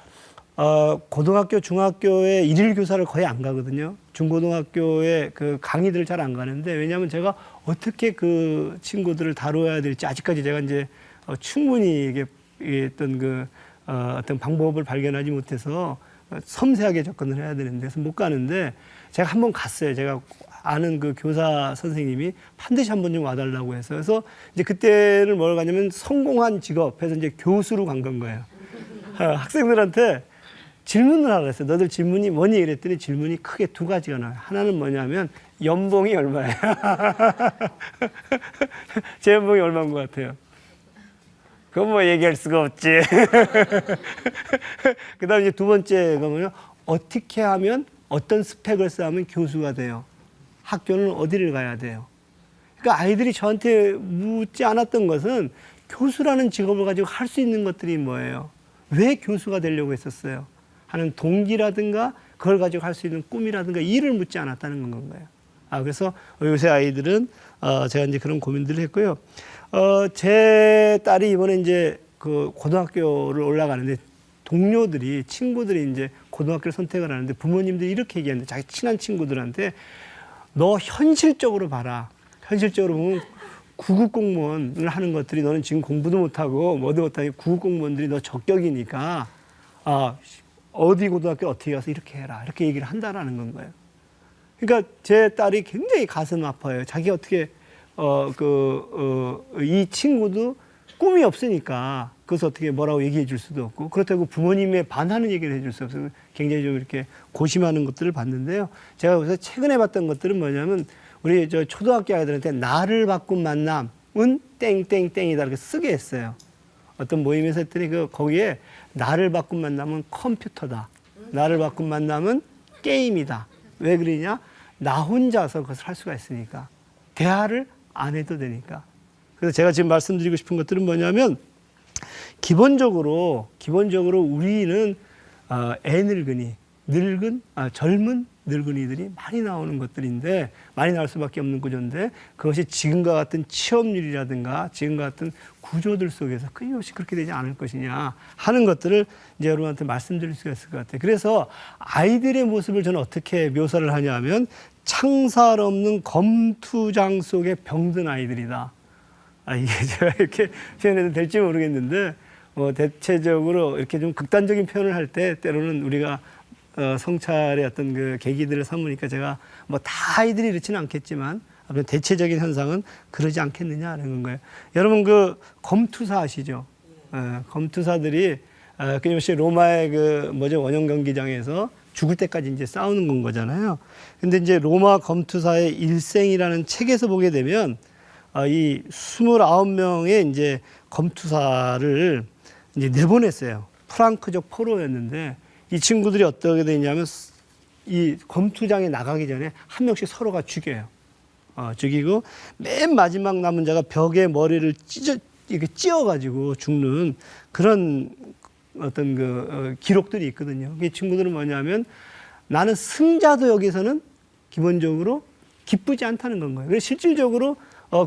고등학교, 중학교에 일일 교사를 거의 안 가거든요. 중고등학교에 그 강의들을 잘 안 가는데, 왜냐하면 제가 어떻게 그 친구들을 다뤄야 될지 아직까지 제가 이제 충분히 이게 어떤 방법을 발견하지 못해서 섬세하게 접근을 해야 되는데, 그래서 못 가는데, 제가 한번 갔어요. 제가 아는 그 교사 선생님이 반드시 한번 좀 와달라고 해서. 그래서 이제 그때는 뭘 가냐면 성공한 직업 해서 이제 교수로 간 건 거예요. 학생들한테 질문을 하라 했어요. 너들 질문이 뭐니? 이랬더니 질문이 크게 두 가지가 나와요. 하나는 뭐냐면 연봉이 얼마예요? 제 연봉이 얼마인 것 같아요? 그건 뭐 얘기할 수가 없지. 그 다음에 이제 두 번째가 뭐냐? 어떻게 하면, 어떤 스펙을 쌓으면 교수가 돼요? 학교는 어디를 가야 돼요? 그러니까 아이들이 저한테 묻지 않았던 것은 교수라는 직업을 가지고 할 수 있는 것들이 뭐예요? 왜 교수가 되려고 했었어요? 하는 동기라든가 그걸 가지고 할 수 있는 꿈이라든가 이를 묻지 않았다는 건 거예요. 그래서 요새 아이들은 제가 이제 그런 고민들을 했고요. 제 딸이 이번에 이제 그 고등학교를 올라가는데, 동료들이, 친구들이 이제 고등학교를 선택을 하는데 부모님들이 이렇게 얘기하는데, 자기 친한 친구들한테 너 현실적으로 봐라. 현실적으로 보면 구급 공무원을 하는 것들이, 너는 지금 공부도 못하고 뭐도 못하고 구급 공무원들이 너 적격이니까 어디 고등학교 어떻게 가서 이렇게 해라. 이렇게 얘기를 한다라는 건 거예요. 그러니까 제 딸이 굉장히 가슴 아파요. 자기 어떻게 이 친구도 꿈이 없으니까 그것을 어떻게 뭐라고 얘기해 줄 수도 없고 그렇다고 부모님에 반하는 얘기를 해줄 수 없어서 굉장히 좀 이렇게 고심하는 것들을 봤는데요. 제가 그래서 최근에 봤던 것들은 뭐냐면 우리 저 초등학교 아이들한테 나를 바꾼 만남은 땡땡땡이다 이렇게 쓰게 했어요. 어떤 모임에서 했더니 거기에 나를 바꾼 만남은 컴퓨터다. 나를 바꾼 만남은 게임이다. 왜 그러냐? 나 혼자서 그것을 할 수가 있으니까. 대화를 안 해도 되니까. 그래서 제가 지금 말씀드리고 싶은 것들은 뭐냐면 기본적으로 우리는 애늙은이, 젊은 늙은이들이 많이 나오는 것들인데 많이 나올 수밖에 없는 구조인데 그것이 지금과 같은 취업률이라든가 지금과 같은 구조들 속에서 끊임없이 그렇게 되지 않을 것이냐 하는 것들을 이제 여러분한테 말씀드릴 수가 있을 것 같아요. 그래서 아이들의 모습을 저는 어떻게 묘사를 하냐면 창살 없는 검투장 속에 병든 아이들이다. 이게 제가 이렇게 표현해도 될지 모르겠는데 대체적으로 이렇게 좀 극단적인 표현을 할 때 때로는 우리가 성찰의 어떤 그 계기들을 삼으니까 제가 다 아이들이 이렇지는 않겠지만 대체적인 현상은 그러지 않겠느냐는 거예요. 여러분 검투사 아시죠? 검투사들이 끊임없이 로마의 원형 경기장에서 죽을 때까지 이제 싸우는 건 거잖아요. 근데 이제 로마 검투사의 일생이라는 책에서 보게 되면 이 29명의 이제 검투사를 이제 내보냈어요. 프랑크족 포로였는데 이 친구들이 어떻게 되냐면 이 검투장에 나가기 전에 한 명씩 서로가 죽여요. 죽이고 맨 마지막 남은 자가 벽에 머리를 찧어가지고 죽는 그런 어떤 기록들이 있거든요. 이 친구들은 뭐냐면 나는 승자도 여기서는 기본적으로 기쁘지 않다는 건 거예요. 그래서 실질적으로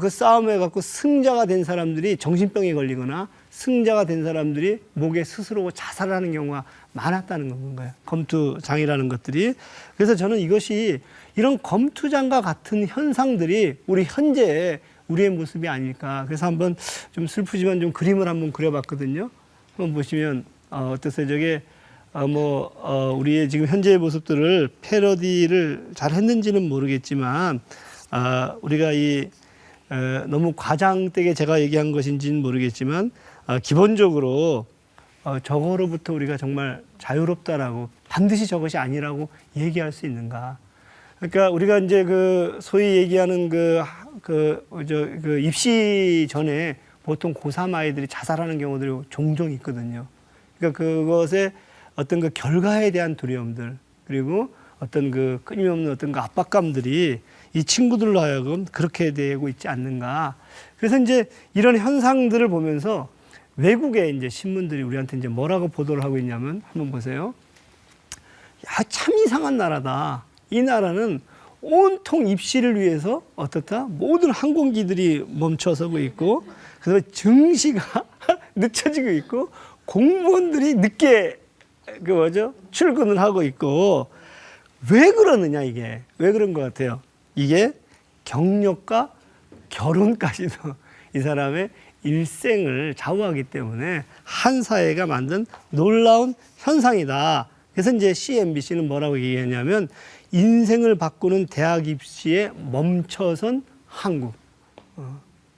그 싸움에 갖고 승자가 된 사람들이 정신병에 걸리거나 승자가 된 사람들이 목에 스스로 자살하는 경우가 많았다는 건 거예요. 검투장이라는 것들이. 그래서 저는 이것이 이런 검투장과 같은 현상들이 우리 현재의 우리의 모습이 아닐까. 그래서 한번 좀 슬프지만 좀 그림을 한번 그려봤거든요. 한번 보시면 어떠세요? 저게 우리의 지금 현재의 모습들을 패러디를 잘 했는지는 모르겠지만 우리가 너무 과장되게 제가 얘기한 것인지는 모르겠지만 기본적으로 저거로부터 우리가 정말 자유롭다라고 반드시 저것이 아니라고 얘기할 수 있는가? 그러니까 우리가 이제 소위 얘기하는 입시 전에 보통 고3 아이들이 자살하는 경우들이 종종 있거든요. 그러니까 그것의 어떤 결과에 대한 두려움들 그리고 어떤 끊임없는 어떤 압박감들이 이 친구들로 하여금 그렇게 되고 있지 않는가. 그래서 이제 이런 현상들을 보면서 외국의 이제 신문들이 우리한테 이제 뭐라고 보도를 하고 있냐면 한번 보세요. 야, 참 이상한 나라다. 이 나라는 온통 입시를 위해서 어떻다? 모든 항공기들이 멈춰서고 있고, 그다음에 증시가 늦춰지고 있고, 공무원들이 늦게 출근을 하고 있고, 왜 그러느냐 이게 왜 그런 것 같아요? 이게 경력과 결혼까지도 이 사람의 일생을 좌우하기 때문에 한 사회가 만든 놀라운 현상이다. 그래서 이제 CNBC는 뭐라고 얘기했냐면 인생을 바꾸는 대학 입시에 멈춰선 한국.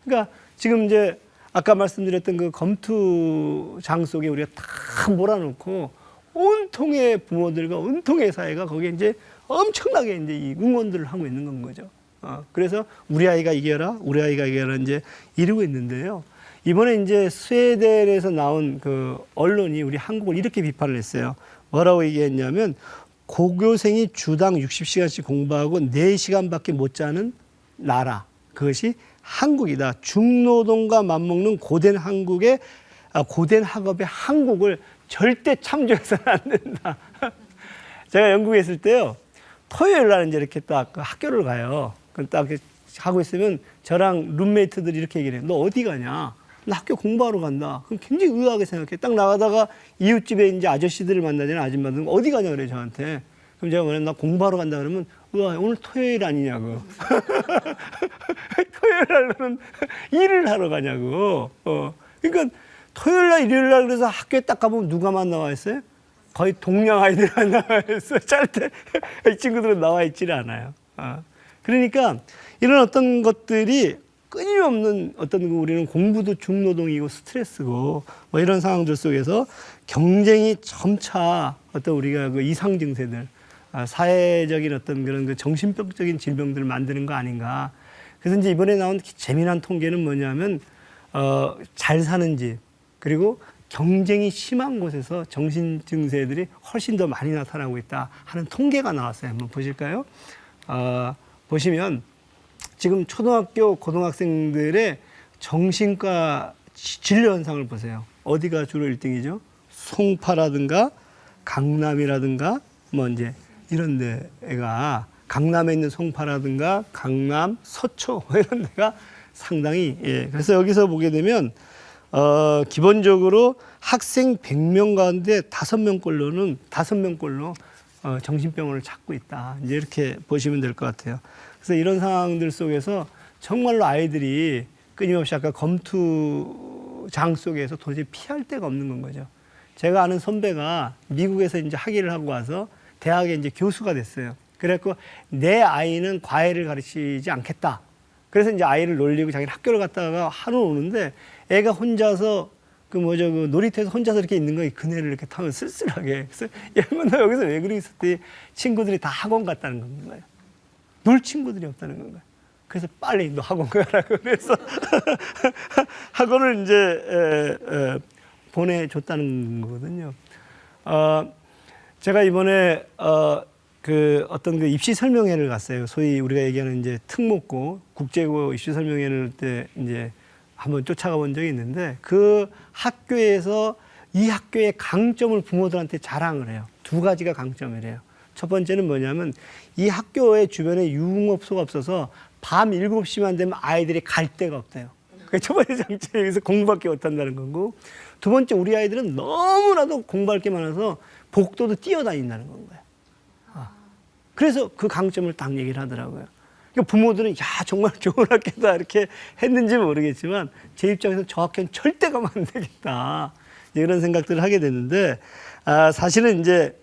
그러니까 지금 이제 아까 말씀드렸던 검투장 속에 우리가 다 몰아놓고 온통의 부모들과 온통의 사회가 거기에 이제 엄청나게 이제 이 응원들을 하고 있는 건 거죠. 그래서 우리 아이가 이겨라, 우리 아이가 이겨라 이제 이러고 있는데요. 이번에 이제 스웨덴에서 나온 언론이 우리 한국을 이렇게 비판을 했어요. 뭐라고 얘기했냐면 고교생이 주당 60시간씩 공부하고 4시간밖에 못 자는 나라. 그것이 한국이다. 중노동과 맞먹는 고된 학업의 한국을 절대 참조해서는 안 된다. 제가 영국에 있을 때요. 토요일 날 이제 이렇게 딱 학교를 가요. 그럼 딱 하고 있으면 저랑 룸메이트들이 이렇게 얘기를 해요. 너 어디 가냐? 나 학교 공부하러 간다. 그럼 굉장히 의아하게 생각해. 딱 나가다가 이웃집에 이제 아저씨들을 만나잖아요. 아줌마들. 어디 가냐 그래 저한테. 그럼 제가 뭐냐 나 공부하러 간다 그러면 오늘 토요일 아니냐고. 토요일 날은 일을 하러 가냐고. 그러니까 토요일 날 일요일 날 그래서 학교에 딱 가보면 누가만 나와 있어요? 거의 동양 아이들만 나와 있어요. 짤때 이 친구들은 나와 있지를 않아요. 그러니까 이런 어떤 것들이 끊임없는 어떤 우리는 공부도 중노동이고 스트레스고 뭐 이런 상황들 속에서 경쟁이 점차 어떤 우리가 그 이상 증세들, 사회적인 어떤 그런 그 정신병적인 질병들을 만드는 거 아닌가. 그래서 이제 이번에 나온 재미난 통계는 뭐냐면 잘 사는 집 그리고 경쟁이 심한 곳에서 정신 증세들이 훨씬 더 많이 나타나고 있다 하는 통계가 나왔어요. 한번 보실까요? 보시면 지금 초등학교 고등학생들의 정신과 진료 현상을 보세요. 어디가 주로 1등이죠? 송파라든가 강남이라든가 뭐 이제 이런 데가 강남에 있는 송파라든가 강남, 서초 이런 데가 상당히 그래서 여기서 보게 되면 기본적으로 학생 100명 가운데 5명꼴로 정신병원을 찾고 있다. 이제 이렇게 보시면 될 것 같아요. 그래서 이런 상황들 속에서 정말로 아이들이 끊임없이 아까 검투장 속에서 도저히 피할 데가 없는 건 거죠. 제가 아는 선배가 미국에서 이제 학위를 하고 와서 대학에 이제 교수가 됐어요. 그래갖고 내 아이는 과외를 가르치지 않겠다. 그래서 이제 아이를 놀리고 자기는 학교를 갔다가 하루 오는데 애가 혼자서 그 놀이터에서 혼자서 이렇게 있는 거예요. 그네를 이렇게 타면 쓸쓸하게. 그래서 야, 너 여기서 왜 그러고 있었더니 친구들이 다 학원 갔다는 건가요? 놀 친구들이 없다는 건가요? 그래서 빨리 너 학원 가라고 그래서 학원을 이제 보내줬다는 거거든요. 제가 이번에 그 어떤 그 입시 설명회를 갔어요. 소위 우리가 얘기하는 이제 특목고 국제고 입시 설명회를 때 이제 한번 쫓아가 본 적이 있는데 그 학교에서 이 학교의 강점을 부모들한테 자랑을 해요. 2가지가 강점이래요. 첫 번째는 뭐냐면 이 학교의 주변에 유흥업소가 없어서 밤 7시만 되면 아이들이 갈 데가 없대요. 그게 첫 번째 장점이 여기서 공부밖에 못한다는 거고, 두 번째 우리 아이들은 너무나도 공부할 게 많아서 복도도 뛰어다닌다는 건 거예요. 그래서 그 강점을 딱 얘기를 하더라고요. 그러니까 부모들은 야 정말 좋은 학교다 이렇게 했는지 모르겠지만 제 입장에서 저 학교는 절대 가면 안 되겠다 이런 생각들을 하게 됐는데 사실은 이제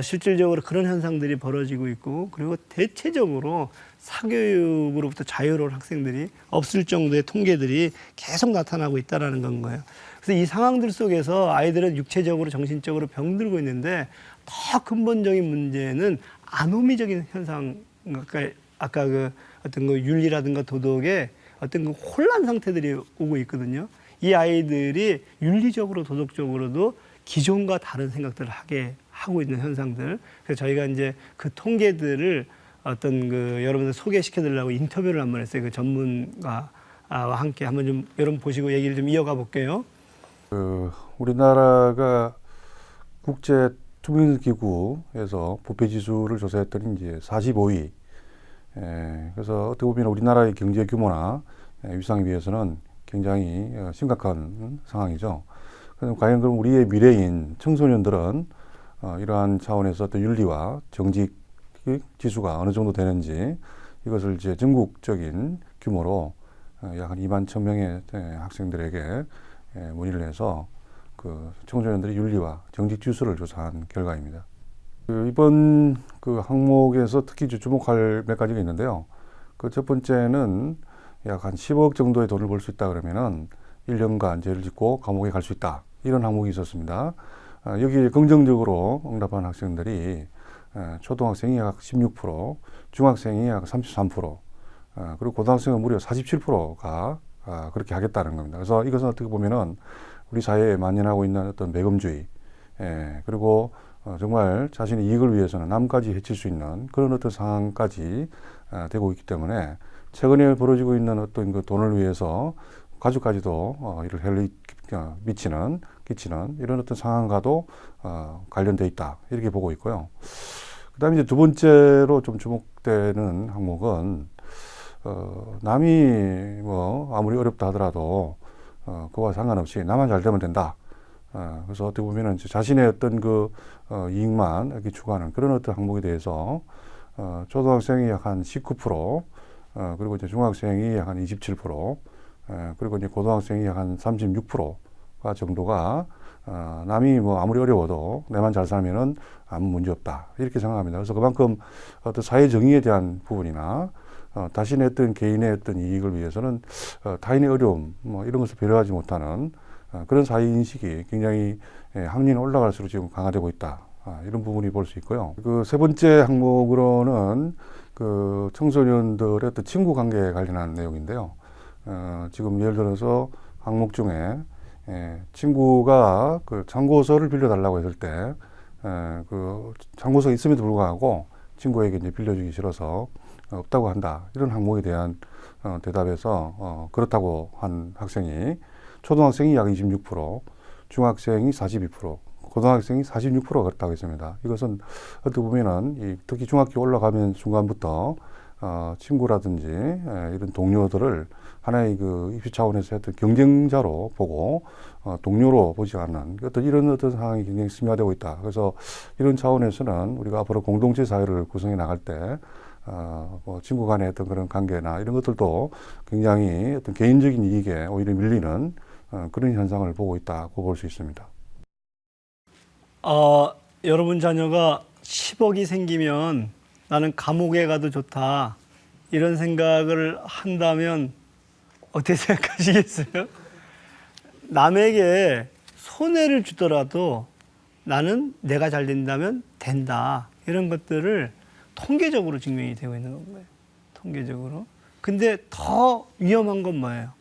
실질적으로 그런 현상들이 벌어지고 있고 그리고 대체적으로 사교육으로부터 자유로운 학생들이 없을 정도의 통계들이 계속 나타나고 있다는 건 거예요. 그래서 이 상황들 속에서 아이들은 육체적으로 정신적으로 병들고 있는데 더 근본적인 문제는 아노미적인 현상, 그러니까 아까 그 어떤 그 윤리라든가 도덕의 어떤 그 혼란 상태들이 오고 있거든요. 이 아이들이 윤리적으로 도덕적으로도 기존과 다른 생각들을 하게 하고 있는 현상들. 그래서 저희가 이제 그 통계들을 어떤 그 여러분들 소개시켜 드리려고 인터뷰를 한번 했어요. 그 전문가와 함께 한번 좀 여러분 보시고 얘기를 좀 이어가 볼게요. 우리나라가 국제 투명기구에서 부패 지수를 조사했더니 이제 45위. 그래서 어떻게 보면 우리나라의 경제 규모나 위상에 비해서는 굉장히 심각한 상황이죠. 그럼 과연 그럼 우리의 미래인 청소년들은 이러한 차원에서 어떤 윤리와 정직 지수가 어느 정도 되는지 이것을 이제 전국적인 규모로 약 한 2만 1,000명의 학생들에게 문의를 해서 그 청소년들의 윤리와 정직 지수를 조사한 결과입니다. 이번 그 항목에서 특히 주목할 몇 가지가 있는데요. 그 첫 번째는 약 한 10억 정도의 돈을 벌 수 있다 그러면은 1년간 죄를 짓고 감옥에 갈 수 있다. 이런 항목이 있었습니다. 여기에 긍정적으로 응답한 학생들이 초등학생이 약 16%, 중학생이 약 33%, 그리고 고등학생은 무려 47%가 그렇게 하겠다는 겁니다. 그래서 이것은 어떻게 보면은 우리 사회에 만연하고 있는 어떤 매금주의, 그리고 정말 자신의 이익을 위해서는 남까지 해칠 수 있는 그런 어떤 상황까지 되고 있기 때문에 최근에 벌어지고 있는 어떤 그 돈을 위해서 가족까지도 이를 해를 끼치는 이런 어떤 상황과도 관련돼 있다 이렇게 보고 있고요. 그다음에 이제 두 번째로 좀 주목되는 항목은 남이 뭐 아무리 어렵다 하더라도 그와 상관없이 나만 잘 되면 된다. 그래서 어떻게 보면은 자신의 어떤 그 이익만 이렇게 추구하는 그런 어떤 항목에 대해서 초등학생이 약 한 19%, 그리고 이제 중학생이 약 한 27%, 그리고 이제 고등학생이 약 한 36%가 정도가 남이 뭐 아무리 어려워도 내만 잘 살면은 아무 문제 없다 이렇게 생각합니다. 그래서 그만큼 어떤 사회 정의에 대한 부분이나 자신의 어떤 개인의 어떤 이익을 위해서는 타인의 어려움 뭐 이런 것을 배려하지 못하는 그런 사회 인식이 굉장히 학년이 올라갈수록 지금 강화되고 있다. 이런 부분이 볼 수 있고요. 그 세 번째 항목으로는 그 청소년들의 어떤 친구 관계에 관련한 내용인데요. 지금 예를 들어서 항목 중에 친구가 그 참고서를 빌려달라고 했을 때 그 참고서가 있음에도 불구하고 친구에게 이제 빌려주기 싫어서 없다고 한다. 이런 항목에 대한 대답에서 그렇다고 한 학생이 초등학생이 약 26%, 중학생이 42%, 고등학생이 46%가 그렇다고 했습니다. 이것은 어떻게 보면은 특히 중학교 올라가면 중간부터 친구라든지 이런 동료들을 하나의 그 입시 차원에서 어떤 경쟁자로 보고 동료로 보지 않는 이런 어떤 상황이 굉장히 심화되고 있다. 그래서 이런 차원에서는 우리가 앞으로 공동체 사회를 구성해 나갈 때 뭐 친구 간의 어떤 그런 관계나 이런 것들도 굉장히 어떤 개인적인 이익에 오히려 밀리는 그런 현상을 보고 있다고 볼 수 있습니다. 여러분 자녀가 10억이 생기면 나는 감옥에 가도 좋다. 이런 생각을 한다면 어떻게 생각하시겠어요? 남에게 손해를 주더라도 나는 내가 잘 된다면 된다. 이런 것들을 통계적으로 증명이 되고 있는 거예요. 통계적으로. 근데 더 위험한 건 뭐예요?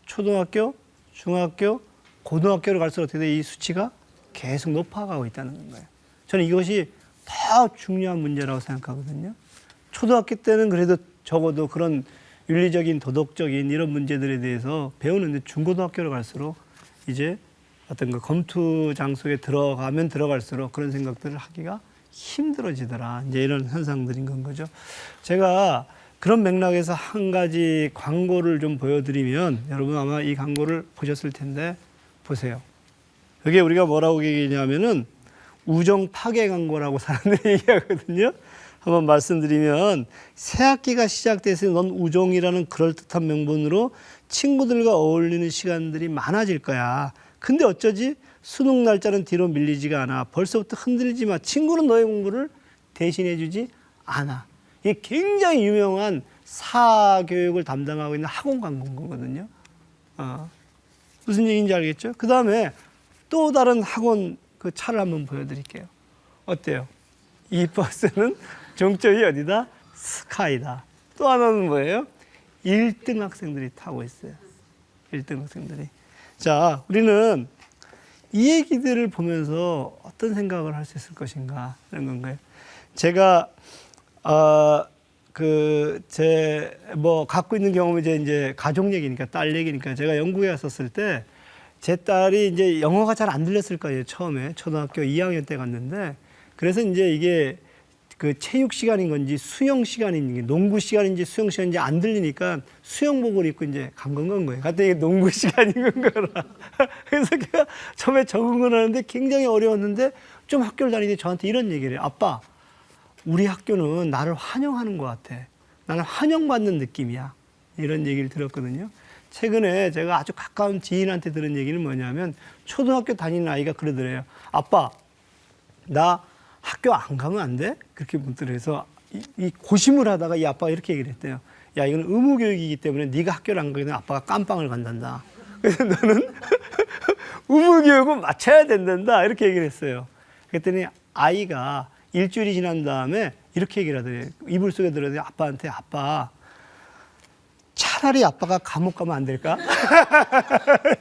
초등학교, 중학교, 고등학교로 갈수록 어떻게 돼? 이 수치가 계속 높아가고 있다는 거예요. 저는 이것이 더 중요한 문제라고 생각하거든요. 초등학교 때는 그래도 적어도 그런 윤리적인 도덕적인 이런 문제들에 대해서 배우는데 중고등학교로 갈수록 이제 어떤 그 검투 장소에 들어가면 들어갈수록 그런 생각들을 하기가 힘들어지더라. 이제 이런 현상들인 건 거죠. 제가 그런 맥락에서 한 가지 광고를 좀 보여드리면 여러분 아마 이 광고를 보셨을 텐데 보세요. 여기에 우리가 뭐라고 얘기하냐면은 우정 파괴 광고라고 사람들이 얘기하거든요. 한번 말씀드리면 새 학기가 시작돼서 넌 우정이라는 그럴듯한 명분으로 친구들과 어울리는 시간들이 많아질 거야. 근데 어쩌지? 수능 날짜는 뒤로 밀리지가 않아. 벌써부터 흔들리지 마. 친구는 너의 공부를 대신해 주지 않아. 이게 굉장히 유명한 사교육을 담당하고 있는 학원 광고인 거거든요. 무슨 얘기인지 알겠죠? 그 다음에 또 다른 학원 그 차를 한번 보여드릴게요. 어때요? 이 버스는 종점이 어디다? 스카이다. 또 하나는 뭐예요? 1등 학생들이 타고 있어요. 1등 학생들이. 자, 우리는 이 얘기들을 보면서 어떤 생각을 할 수 있을 것인가 이런 건가요? 제가 갖고 있는 경험이 이제 가족 얘기니까 딸 얘기니까 제가 영국에 갔었을 때 제 딸이 이제 영어가 잘 안 들렸을 거예요. 처음에 초등학교 2학년 때 갔는데 그래서 이제 이게 그 체육 시간인 건지 수영 시간인지 농구 시간인지 수영 시간인지 안 들리니까 수영복을 입고 이제 간 거예요. 그때 이게 농구 시간인 거라. 그래서 걔가 처음에 적응을 하는데 굉장히 어려웠는데 좀 학교를 다니는데 저한테 이런 얘기를 해요. 아빠, 우리 학교는 나를 환영하는 것 같아. 나는 환영받는 느낌이야. 이런 얘기를 들었거든요. 최근에 제가 아주 가까운 지인한테 들은 얘기는 뭐냐면 초등학교 다니는 아이가 그러더래요. 아빠, 나 학교 안 가면 안 돼? 그렇게 묻더래서 이 고심을 하다가 이 아빠가 이렇게 얘기를 했대요. 야, 이건 의무교육이기 때문에 네가 학교를 안 가게 되면 아빠가 깜빵을 간단다. 그래서 너는 의무교육은 맞춰야 된단다. 이렇게 얘기를 했어요. 그랬더니 아이가 일주일이 지난 다음에 이렇게 얘기를 하더래요. 이불 속에 들어서 아빠한테 아빠, 차라리 아빠가 감옥 가면 안 될까?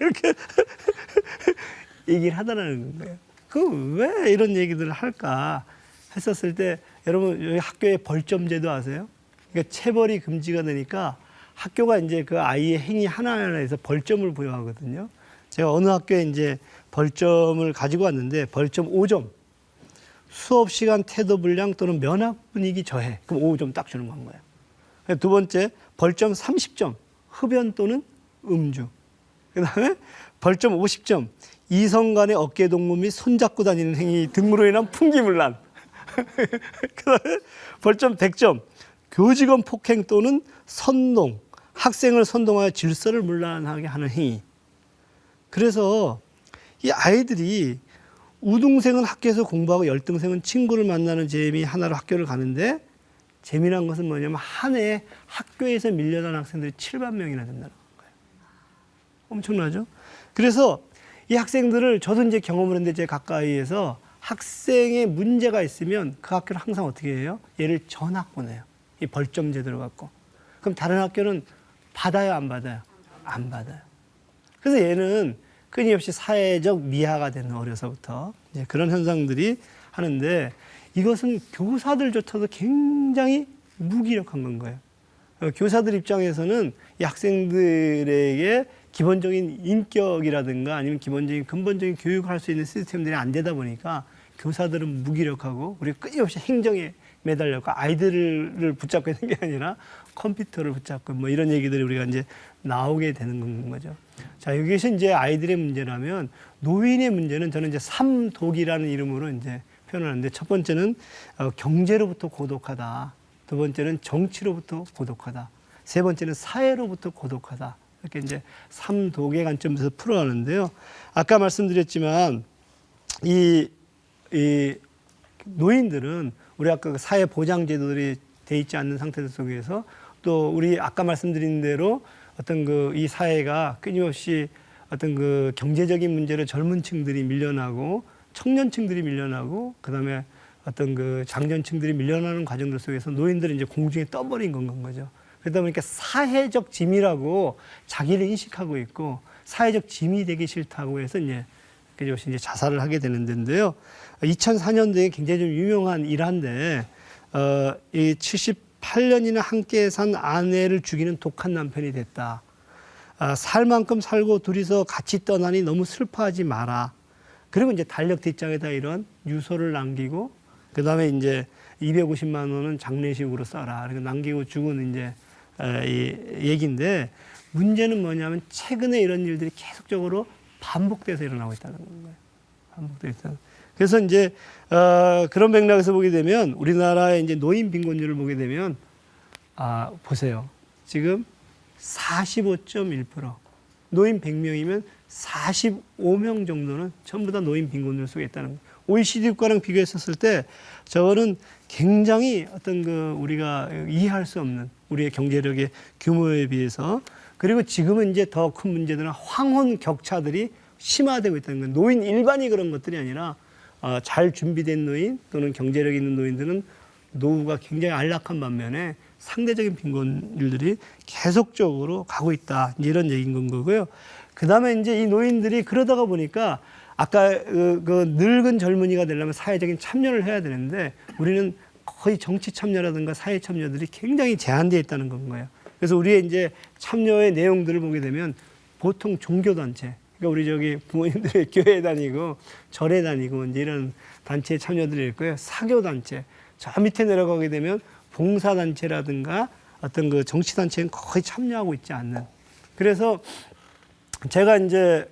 이렇게 얘기를 하더라는 거예요. 왜 이런 얘기들을 할까 했었을 때 여러분 여기 학교에 벌점제도 아세요? 그러니까 체벌이 금지가 되니까 학교가 이제 그 아이의 행위 하나하나에서 벌점을 부여하거든요. 제가 어느 학교에 이제 벌점을 가지고 왔는데 벌점 5점. 수업 시간 태도 불량 또는 면학 분위기 저해. 그럼 5점 딱 주는 건 거예요. 두 번째 벌점 30점. 흡연 또는 음주. 그다음에 벌점 50점. 이성 간의 어깨 동무 및 손잡고 다니는 행위 등으로 인한 풍기문란. 그다음에 벌점 100점. 교직원 폭행 또는 선동. 학생을 선동하여 질서를 문란하게 하는 행위. 그래서 이 아이들이 우등생은 학교에서 공부하고 열등생은 친구를 만나는 재미 하나로 학교를 가는데 재미난 것은 뭐냐면 한 해에 학교에서 밀려난 학생들이 7만 명이나 된다는 거예요. 엄청나죠? 그래서 이 학생들을 저도 이제 경험을 했는데 제 가까이에서 학생의 문제가 있으면 그 학교를 항상 어떻게 해요? 얘를 전학 보내요. 이 벌점 제도를 갖고. 그럼 다른 학교는 받아요, 안 받아요? 안 받아요. 그래서 얘는 끊임없이 사회적 미화가 되는 어려서부터 이제 그런 현상들이 하는데 이것은 교사들조차도 굉장히 무기력한 건 거예요. 교사들 입장에서는 이 학생들에게 기본적인 인격이라든가 아니면 기본적인 근본적인 교육을 할 수 있는 시스템들이 안 되다 보니까 교사들은 무기력하고 우리가 끊임없이 행정에 매달렸고 아이들을 붙잡고 있는 게 아니라 컴퓨터를 붙잡고 뭐 이런 얘기들이 우리가 이제 나오게 되는 거죠. 자, 이것이 이제 아이들의 문제라면 노인의 문제는 저는 이제 삼독이라는 이름으로 이제 표현하는데 첫 번째는 경제로부터 고독하다. 두 번째는 정치로부터 고독하다. 세 번째는 사회로부터 고독하다. 이렇게 이제 삼독의 관점에서 풀어가는데요. 아까 말씀드렸지만 이 노인들은 우리 아까 사회 보장 제도들이 돼 있지 않는 상태 속에서 또 우리 아까 말씀드린 대로 어떤 이 사회가 끊임없이 어떤 경제적인 문제로 젊은 층들이 밀려나고 청년층들이 밀려나고 그다음에 어떤 장년층들이 밀려나는 과정들 속에서 노인들은 이제 공중에 떠버린 건 거죠. 그러다 보니까 사회적 짐이라고 자기를 인식하고 있고 사회적 짐이 되기 싫다고 해서 이제 자살을 하게 되는 데인데요. 2004년도에 굉장히 좀 유명한 일화인데 이 78년이나 함께 산 아내를 죽이는 독한 남편이 됐다. 살 만큼 살고 둘이서 같이 떠나니 너무 슬퍼하지 마라. 그리고 이제 달력 뒷장에다 이런 유서를 남기고 그다음에 이제 250만 원은 장례식으로 써라. 그러니까 남기고 죽은 이제 이 얘기인데 문제는 뭐냐면 최근에 이런 일들이 계속적으로 반복돼서 일어나고 있다는 거예요. 반복되고 있다. 그래서 이제 그런 맥락에서 보게 되면 우리나라의 이제 노인 빈곤율을 보게 되면 보세요. 지금 45.1% 노인 100명이면 45명 정도는 전부 다 노인 빈곤율 속에 있다는 거예요. OECD 국가랑 비교했었을 때 저거는 굉장히 어떤 우리가 이해할 수 없는 우리의 경제력의 규모에 비해서 그리고 지금은 이제 더 큰 문제들은 황혼 격차들이 심화되고 있다는 거예요. 노인 일반이 그런 것들이 아니라 잘 준비된 노인 또는 경제력 있는 노인들은 노후가 굉장히 안락한 반면에 상대적인 빈곤율들이 계속적으로 가고 있다. 이런 얘기인 건 거고요. 그 다음에 이제 이 노인들이 그러다가 보니까 아까 늙은 젊은이가 되려면 사회적인 참여를 해야 되는데 우리는 거의 정치 참여라든가 사회 참여들이 굉장히 제한되어 있다는 건 거예요. 그래서 우리의 이제 참여의 내용들을 보게 되면 보통 종교단체, 그러니까 우리 부모님들이 교회 다니고 절에 다니고 이제 이런 단체에 참여들이 있고요. 사교단체, 저 밑에 내려가게 되면 봉사단체라든가 어떤 정치단체는 거의 참여하고 있지 않는. 그래서 제가 이제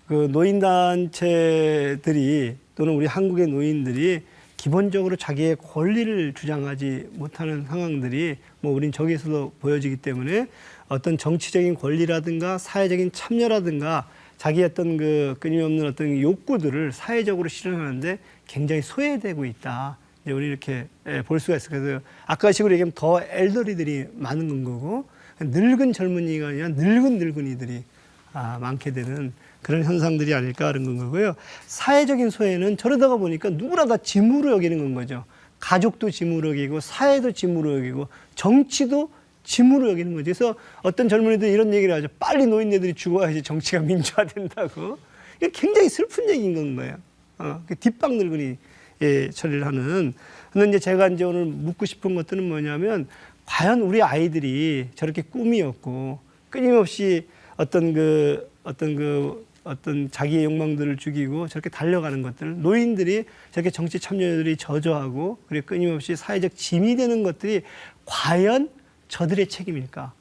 노인단체들이 또는 우리 한국의 노인들이 기본적으로 자기의 권리를 주장하지 못하는 상황들이 우린 저기에서도 보여지기 때문에 어떤 정치적인 권리라든가 사회적인 참여라든가 자기 어떤 끊임없는 어떤 욕구들을 사회적으로 실현하는데 굉장히 소외되고 있다. 이제 우리 이렇게 볼 수가 있어요. 그래서 아까 식으로 얘기하면 더 엘더리들이 많은 건 거고 늙은 젊은이가 아니라 늙은 늙은이들이 많게 되는 그런 현상들이 아닐까 하는 건 거고요. 사회적인 소외는 저러다가 보니까 누구나 다 짐으로 여기는 건 거죠. 가족도 짐으로 여기고 사회도 짐으로 여기고 정치도 짐으로 여기는 거죠. 그래서 어떤 젊은이들이 이런 얘기를 하죠. 빨리 노인네들이 죽어야지 정치가 민주화된다고. 이게 굉장히 슬픈 얘기인 건 거예요. 뒷방 늙은이 처리를 하는. 근데 이제 제가 이제 오늘 묻고 싶은 것들은 뭐냐면 과연 우리 아이들이 저렇게 꿈이었고 끊임없이 어떤 자기의 욕망들을 죽이고 저렇게 달려가는 것들, 노인들이 저렇게 정치 참여들이 저조하고 그리고 끊임없이 사회적 짐이 되는 것들이 과연 저들의 책임일까?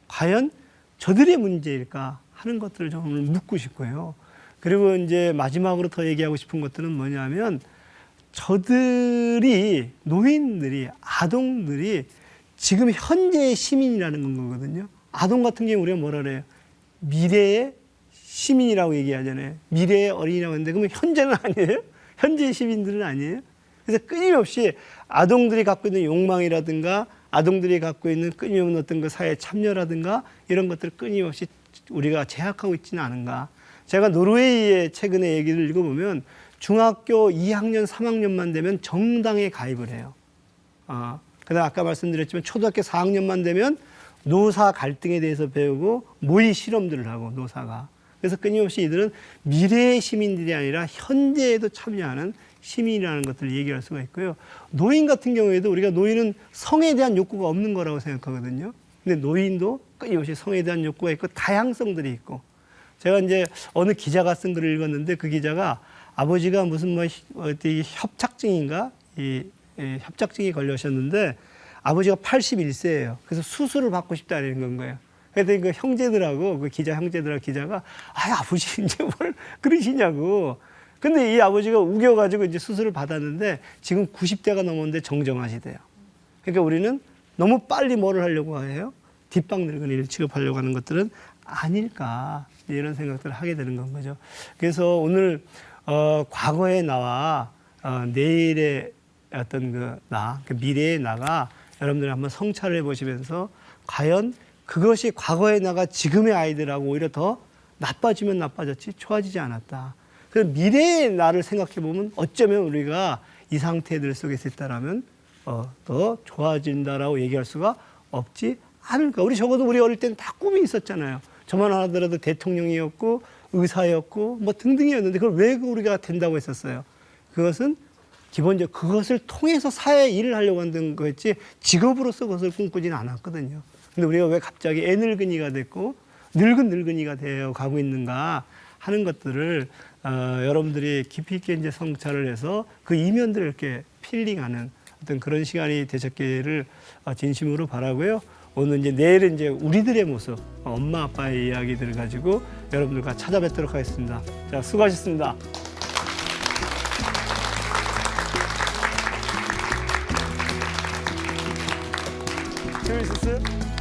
과연 저들의 문제일까? 하는 것들을 좀 오늘 묻고 싶고요. 그리고 이제 마지막으로 더 얘기하고 싶은 것들은 뭐냐면 저들이, 노인들이, 아동들이 지금 현재의 시민이라는 건 거거든요. 아동 같은 경우 우리가 뭐라 그래요? 미래의 시민이라고 얘기하잖아요. 미래의 어린이라고 하는데 그러면 현재는 아니에요? 현재의 시민들은 아니에요? 그래서 끊임없이 아동들이 갖고 있는 욕망이라든가 아동들이 갖고 있는 끊임없는 어떤 그 사회 참여라든가 이런 것들을 끊임없이 우리가 제약하고 있지는 않은가. 제가 노르웨이의 최근에 얘기를 읽어보면 중학교 2학년, 3학년만 되면 정당에 가입을 해요. 그다음 아까 말씀드렸지만 초등학교 4학년만 되면 노사 갈등에 대해서 배우고 모의 실험들을 하고 노사가. 그래서 끊임없이 이들은 미래의 시민들이 아니라 현재에도 참여하는 시민이라는 것들을 얘기할 수가 있고요. 노인 같은 경우에도 우리가 노인은 성에 대한 욕구가 없는 거라고 생각하거든요. 근데 노인도 끊임없이 성에 대한 욕구가 있고 다양성들이 있고. 제가 이제 어느 기자가 쓴 글을 읽었는데 그 기자가 아버지가 무슨 뭐 어디 협착증인가 협착증이 걸려셨는데 아버지가 81세예요. 그래서 수술을 받고 싶다는 거예요. 그랬더니 그 형제들하고 그 기자 형제들하고 기자가 아버지 이제 뭘 그러시냐고. 근데 이 아버지가 우겨가지고 이제 수술을 받았는데 지금 90대가 넘었는데 정정하시대요. 그러니까 우리는 너무 빨리 뭐를 하려고 해요? 뒷방 늙은이를 취급하려고 하는 것들은 아닐까 이런 생각들을 하게 되는 건 거죠. 그래서 오늘 과거의 나와 내일의 어떤 그 미래의 나가 여러분들이 한번 성찰을 해보시면서 과연 그것이 과거의 나가 지금의 아이들하고 오히려 더 나빠지면 나빠졌지 좋아지지 않았다. 그래서 미래의 나를 생각해 보면 어쩌면 우리가 이 상태들 속에 있다라면 더 좋아진다라고 얘기할 수가 없지 않을까. 우리 적어도 우리 어릴 때는 다 꿈이 있었잖아요. 저만 하더라도 대통령이었고 의사였고 뭐 등등이었는데 그걸 왜 우리가 된다고 했었어요. 그것은 기본적으로 그것을 통해서 사회 일을 하려고 하는 거였지 직업으로서 그것을 꿈꾸지는 않았거든요. 근데 우리가 왜 갑자기 애늙은이가 됐고 늙은이가 되어 가고 있는가 하는 것들을 여러분들이 깊이 있게 이제 성찰을 해서 그 이면들을 이렇게 필링하는 어떤 그런 시간이 되셨기를 진심으로 바라고요. 오늘 이제 내일은 이제 우리들의 모습, 엄마 아빠의 이야기들을 가지고 여러분들과 찾아뵙도록 하겠습니다. 자, 수고하셨습니다. 재밌었어요?